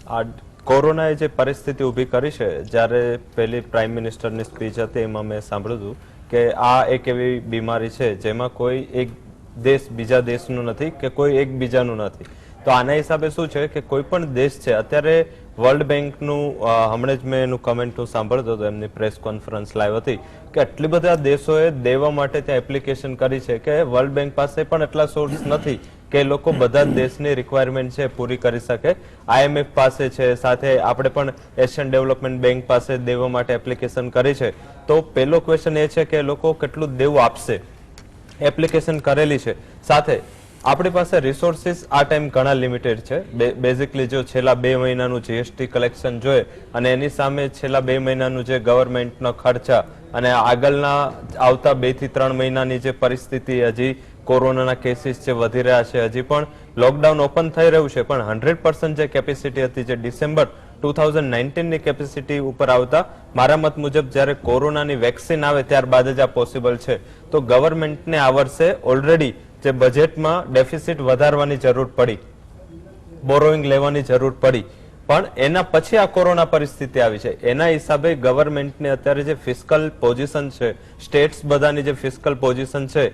આ કોરોનાએ જે પરિસ્થિતિ ઊભી કરી છે, જ્યારે પહેલી પ્રાઇમ મિનિસ્ટરની સ્પીચ હતી એમાં મેં સાંભળ્યું હતું કે આ એક એવી બીમારી છે જેમાં કોઈ એક દેશ બીજા દેશનું નથી કે કોઈ એક બીજાનું નથી. તો આના હિસાબે શું છે કે કોઈ પણ દેશ છે, અત્યારે વર્લ્ડ બેંકનું હમણાં જ મેં એનું કમેન્ટ સાંભળતો હતો, એમની પ્રેસ કોન્ફરન્સ લાઈવ હતી કે આટલી બધા દેશોએ દેવા માટે ત્યાં એપ્લિકેશન કરી છે કે વર્લ્ડ બેંક પાસે પણ એટલા સોર્સ નથી કે એ લોકો બધા દેશની રિક્વાયરમેન્ટ છે પૂરી કરી શકે. IMF પાસે છે, સાથે આપણે પણ એશિયન ડેવલપમેન્ટ બેંક પાસે દેવા માટે એપ્લિકેશન કરી છે. તો પહેલો ક્વેશ્ચન એ છે કે એ લોકો કેટલું દેવું આપશે, એપ્લિકેશન કરેલી છે. સાથે આપણી પાસે રિસોર્સિસ આ ટાઈમ ઘણા લિમિટેડ છે. બેઝિકલી જો છેલ્લા 2 મહિનાનું GST કલેક્શન જોઈએ અને એની સામે છેલ્લા 2 મહિનાનું જે ગવર્મેન્ટનો ખર્ચા અને આગળના આવતા 2 થી 3 મહિનાની જે પરિસ્થિતિ, હજી કોરોનાના કેસીસ જે વધી રહ્યા છે, હજી પણ લોકડાઉન ઓપન થઈ રહ્યું છે, પણ 100% જે કેપેસિટી હતી જે ડિસેમ્બર 2019 ની કેપેસિટી ઉપર આવતા મારા મત મુજબ જ્યારે કોરોનાની વેક્સિન આવે ત્યારબાદ જ આ પોસિબલ છે. તો ગવર્મેન્ટને આ વર્ષે ઓલરેડી જે બજેટમાં ડેફિસિટ વધારવાની જરૂર પડી, બોરોઈંગ લેવાની જરૂર પડી, પણ એના પછી આ કોરોના પરિસ્થિતિ આવી છે. એના હિસાબે ગવર્મેન્ટને અત્યારે જે ફિસ્કલ પોઝિશન છે, સ્ટેટ્સ બધાની જે ફિસ્કલ પોઝિશન છે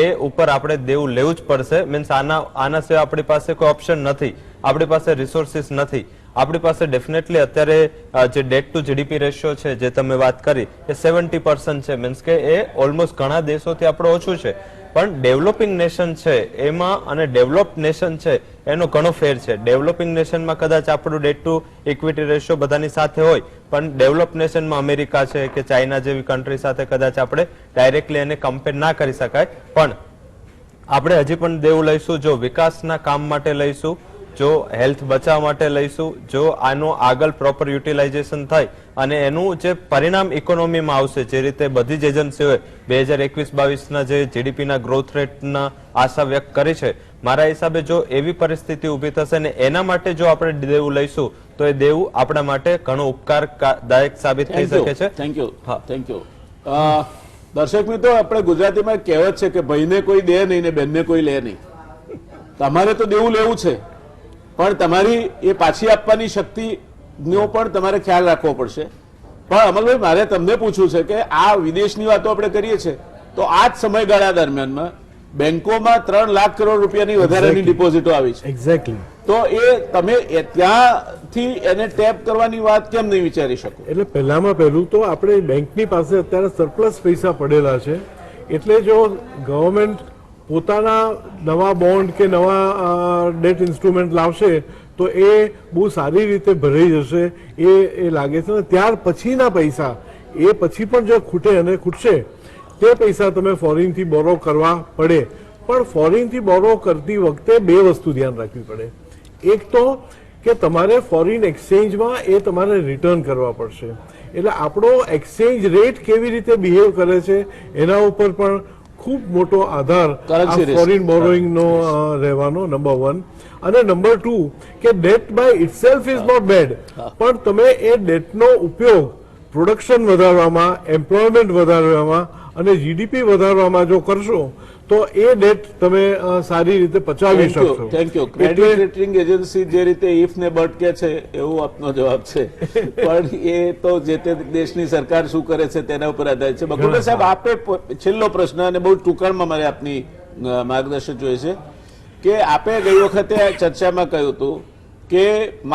એ ઉપર આપણે દેવું લેવું જ પડશે. મીન્સ આના સિવાય આપણી પાસે કોઈ ઓપ્શન નથી, આપણી પાસે રિસોર્સિસ નથી. આપણી પાસે ડેફિનેટલી અત્યારે જે ડેટ ટુ GDP રેશિયો છે જે તમે વાત કરી એ 70% છે. મીન્સ કે એ ઓલમોસ્ટ ઘણા દેશોથી આપણે ઓછું છે. પણ ડેવલપિંગ નેશન છે એમાં અને ડેવલપ્ડ નેશન છે એનો ઘણો ફેર છે. ડેવલપિંગ નેશનમાં કદાચ આપણું ડેટ ટુ ઇક્વિટી રેશિયો બધાની સાથે હોય, પણ ડેવલપ નેશનમાં અમેરિકા છે કે ચાઇના જેવી કન્ટ્રી સાથે કદાચ આપણે ડાયરેક્ટલી એને કમ્પેર ના કરી શકાય. પણ આપણે હજી પણ દેવું લઈશું જો વિકાસના કામ માટે લઈશું, જો હેલ્થ બચાવવા માટે લઈશું, જો આનો આગળ પ્રોપર યુટિલાઇઝેશન થાય અને એનું જે પરિણામ ઇકોનોમીમાં આવશે, જે રીતે બધી જ એજન્સીઓએ 2021-22ના જે GDPના ગ્રોથ રેટના આશા વ્યક્ત કરી છે, મારા હિસાબે જો એવી પરિસ્થિતિ ઊભી થશે ને એના માટે જો આપણે દેવું લઈશું તો એ દેવું આપણા માટે ઘણો ઉપકારદાયક સાબિત થઈ શકે છે. Thank you. Thank you. દર્શક મિત્રો, આપણે ગુજરાતીમાં કહેવત છે કે ભાઈને કોઈ દે નહીં ને બેનને કોઈ લે નહીં. તમારે તો દેવું લેવું છે, પણ તમારી એ પાછી આપવાની શક્તિનો પણ તમારે ખ્યાલ રાખવો પડશે. પણ અમલભાઈ, મારે તમને પૂછવું છે કે આ વિદેશની વાતો આપણે કરીએ છીએ તો આ જ સમયગાળા દરમિયાનમાં બેંકોમાં 3 લાખ કરોડ રૂપિયાની વધારાની ડિપોઝિટો આવી છે. એક્ઝેક્ટલી. તો એ તમે ત્યાંથી એને ટેપ કરવાની વાત કેમ નહીં વિચારી શકો? એટલે પહેલામાં પહેલું તો આપણે બેંકની પાસે અત્યારે સરપ્લસ પૈસા પડેલા છે, એટલે જો ગવર્મેન્ટ પોતાના નવા બોન્ડ કે નવા ડેટ ઇન્સ્ટ્રુમેન્ટ લાવશે તો એ બહુ સારી રીતે ભરાઈ જશે એ લાગે છે. ત્યાર પછીના પૈસા એ પછી પણ જો ખૂટે અને ખૂટશે તે પૈસા તમે ફોરેનથી બોરો કરવા પડે. પણ ફોરેનથી બોરો કરતી વખતે 2 વસ્તુ ધ્યાન રાખવી પડે. એક તો કે તમારે ફોરેન એક્સચેન્જમાં એ તમારે રિટર્ન કરવા પડશે. એટલે આપણો એક્સચેન્જ રેટ કેવી રીતે બિહેવ કરે છે એના ઉપર પણ ખૂબ મોટો આધાર ફોરેન બોરોઈંગનો રહેવાનો, નંબર 1. અને નંબર 2 કે debt by itself is not bad, પણ તમે એ ડેટનો ઉપયોગ પ્રોડક્શન વધારવામાં, એમ્પ્લોયમેન્ટ વધારવામાં અને GDP વધારવામાં જો કરશો તો એ ડેટ તમે સારી રીતે પચાવી શકશો. Thank you. Credit rating agency જે રીતે ઇફ ને બટ કે છે એવું આપનો જવાબ છે, પણ એ તો જે તે દેશની સરકાર શું કરે છે તેના ઉપર આધારિત છે. બકુલભાઈ સાહેબ, આપે છેલ્લો પ્રશ્ન અને બહુ ટૂંકાણમાં મારે આપની માર્ગદર્શન જોઈએ છે કે આપે ગઈ વખતે ચર્ચામાં કહ્યું હતું કે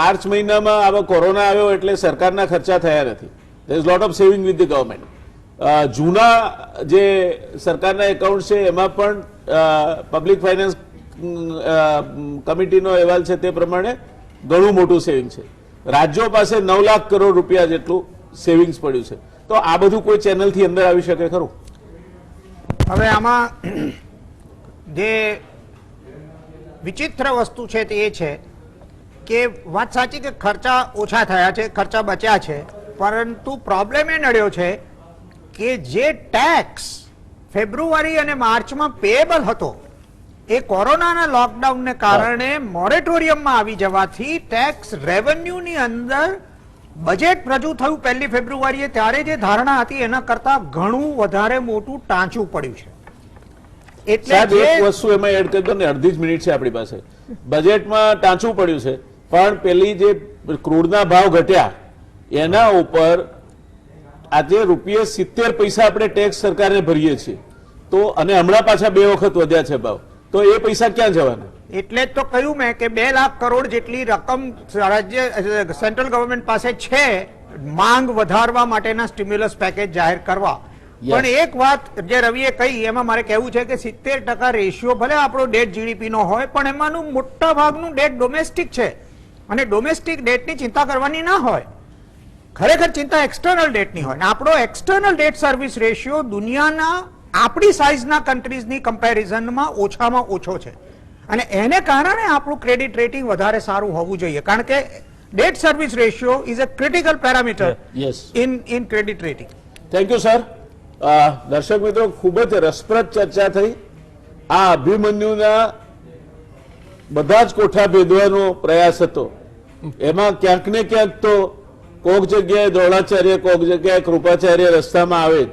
માર્ચ મહિનામાં આવો કોરોના આવ્યો એટલે સરકારના ખર્ચા થયા નથી. there is lot of saving with the government. જૂના જે સરકારના એકાઉન્ટ છે એમાં પણ પબ્લિક ફાઇનાન્સ કમિટીનો અહેવાલ છે તે પ્રમાણે ઘણું મોટું સેવિંગ છે. રાજ્યો પાસે 9 લાખ કરોડ રૂપિયા જેટલું સેવિંગ્સ પડ્યું છે. તો આ બધું કોઈ ચેનલથી અંદર આવી શકે ખરું? હવે આમાં જે વિચિત્ર વસ્તુ છે તે એ છે કે વાત સાચી કે ખર્ચા ઓછા થયા છે, ખર્ચા બચ્યા છે, પરંતુ પ્રોબ્લેમ એ નડ્યો છે કે જે ટેક્સ ફેબ્રુઆરી અને માર્ચમાં પેએબલ હતો એ કોરોનાના લોકડાઉનને કારણે મોરેટોરિયમમાં આવી જવાથી ટેક્સ રેવન્યુની અંદર બજેટ રજૂ થયું 1 ફેબ્રુઆરીએ ત્યારે જે ધારણા હતી એના કરતા ઘણું વધારે મોટું ટાંચું પડ્યું છે. એટલે સાહેબ એક જે વસ્તુ એમાં એડ કરી દો ને, અડધી જ મિનિટ છે આપણી પાસે. બજેટમાં ટાંચું પડ્યું છે, પણ પેલી જે ક્રૂડના ભાવ ઘટ્યા એના ઉપર આજે ₹70 આપણે ટેક્સ સરકારને ભરીએ છીએ, તો અને હમણાં પાછા 2 વખત વધ્યા છે ભાવ, તો એ પૈસા ક્યાં જવાના? એટલે જ તો કહ્યું મેં કે 2 લાખ કરોડ જેટલી રકમ રાજ્ય સેન્ટ્રલ ગવર્મેન્ટ પાસે છે માંગ વધારવા માટેના સ્ટિમ્યુલસ પેકેજ જાહેર કરવા. પણ એક વાત જે રવિએ કહી એમાં મારે કહેવું છે કે 70% રેશિયો ભલે આપણો ડેટ જીડીપી નો હોય, પણ એમાંનું મોટા ભાગનું ડેટ ડોમેસ્ટિક છે અને ડોમેસ્ટિક ડેટની ચિંતા કરવાની ના હોય. ખરેખર ચિંતા એક્સટર્નલ ડેટની હોય. અને આપણો એક્સટર્નલ ડેટ સર્વિસ રેશિયો દુનિયાના આપણી સાઇઝના કન્ટ્રીઝની કમ્પેરિઝનમાં ઓછામાં ઓછો છે અને એને કારણે આપણું ક્રેડિટ રેટિંગ વધારે સારું હોવું જોઈએ, કારણ કે date service ratio is a critical parameter in credit rating. Thank you sir. દર્શક મિત્રો, ખૂબ જ રસપ્રદ ચર્ચા થઈ. આ અભિમન્યુના બધા જ કોઠા ભેદવાનો પ્રયાસ હતો. એમાં ક્યાંક ને ક્યાંક તો કોક જગ્યાએ દ્રોણાચાર્ય, કોક જગ્યાએ કૃપાચાર્ય રસ્તામાં આવે જ.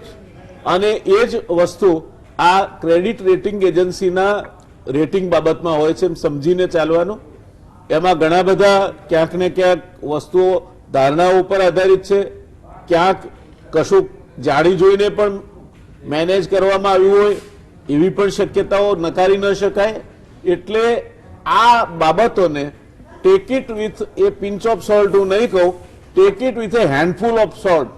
અને એ જ વસ્તુ આ ક્રેડિટ રેટિંગ એજન્સીના રેટિંગ બાબતમાં હોય છે, એમ સમજીને ચાલવાનું. એમાં ઘણા બધા ક્યાંક ને ક્યાંક વસ્તુઓ ધારણાઓ ઉપર આધારિત છે, ક્યાંક કશું જાણી જોઈને પણ મેનેજ કરવામાં આવ્યું હોય એવી પણ શક્યતાઓ નકારી ન શકાય. એટલે આ બાબતોને take it with a pinch of salt હું નહીં કહું, take it with a handful of salt.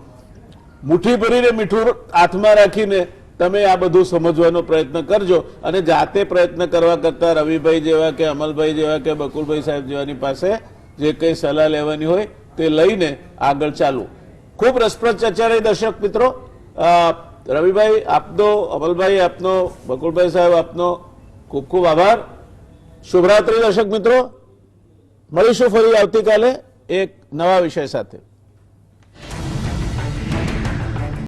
મુઠ્ઠી ભરીને મીઠું હાથમાં રાખીને તમે આ બધું સમજવાનો પ્રયત્ન કરજો અને જાતે પ્રયત્ન કરવા કરતા રવિભાઈ જેવા કે અમલભાઈ જેવા કે બકુલભાઈ સાહેબ જેવાની પાસે જે કંઈ સલાહ લેવાની હોય તે લઈને આગળ ચાલવું. ખૂબ રસપ્રદ ચર્ચા રહી દર્શક મિત્રો. રવિભાઈ આપનો, અમલભાઈ આપનો, બકુલભાઈ સાહેબ આપનો ખૂબ ખૂબ આભાર. શુભરાત્રી દર્શક મિત્રો. મળીશું ફરી આવતીકાલે એક નવા વિષય સાથે.